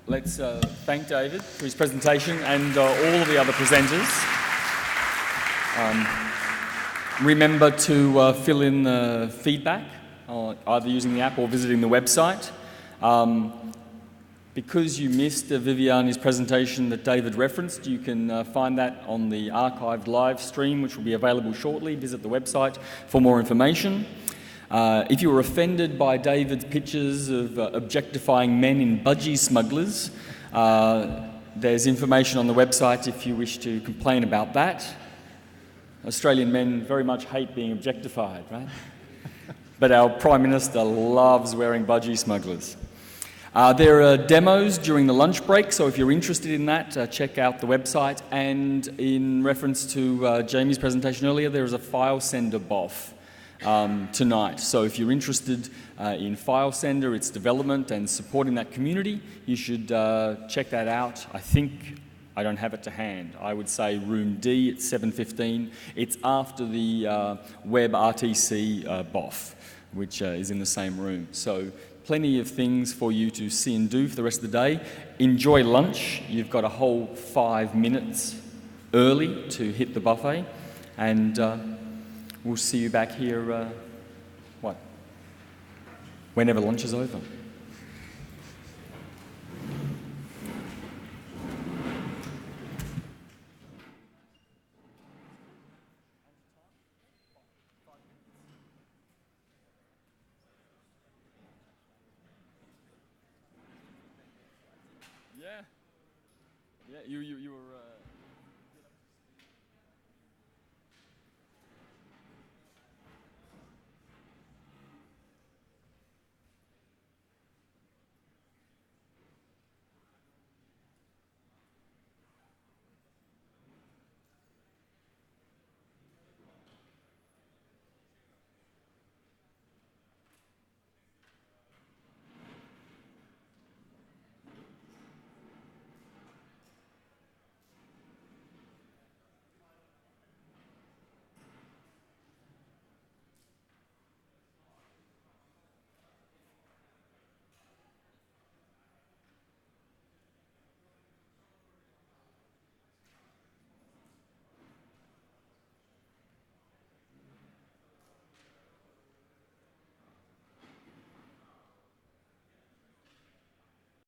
let's thank David for his presentation and all of the other presenters. Remember to fill in the feedback, either using the app or visiting the website. Because you missed Viviani's presentation that David referenced, you can find that on the archived live stream, which will be available shortly. Visit the website for more information. If you were offended by David's pictures of objectifying men in budgie smugglers, there's information on the website if you wish to complain about that. Australian men very much hate being objectified, right? But our Prime Minister loves wearing budgie smugglers. There are demos during the lunch break, so if you're interested in that, check out the website. And in reference to Jamie's presentation earlier, there is a file sender BOF tonight. So if you're interested in file sender, its development and supporting that community, you should check that out. I don't have it to hand. I would say room D at 7:15. It's after the web RTC BOF, which is in the same room. So plenty of things for you to see and do for the rest of the day. Enjoy lunch. You've got a whole 5 minutes early to hit the buffet, and we'll see you back here, whenever lunch is over. Yeah. Yeah, you were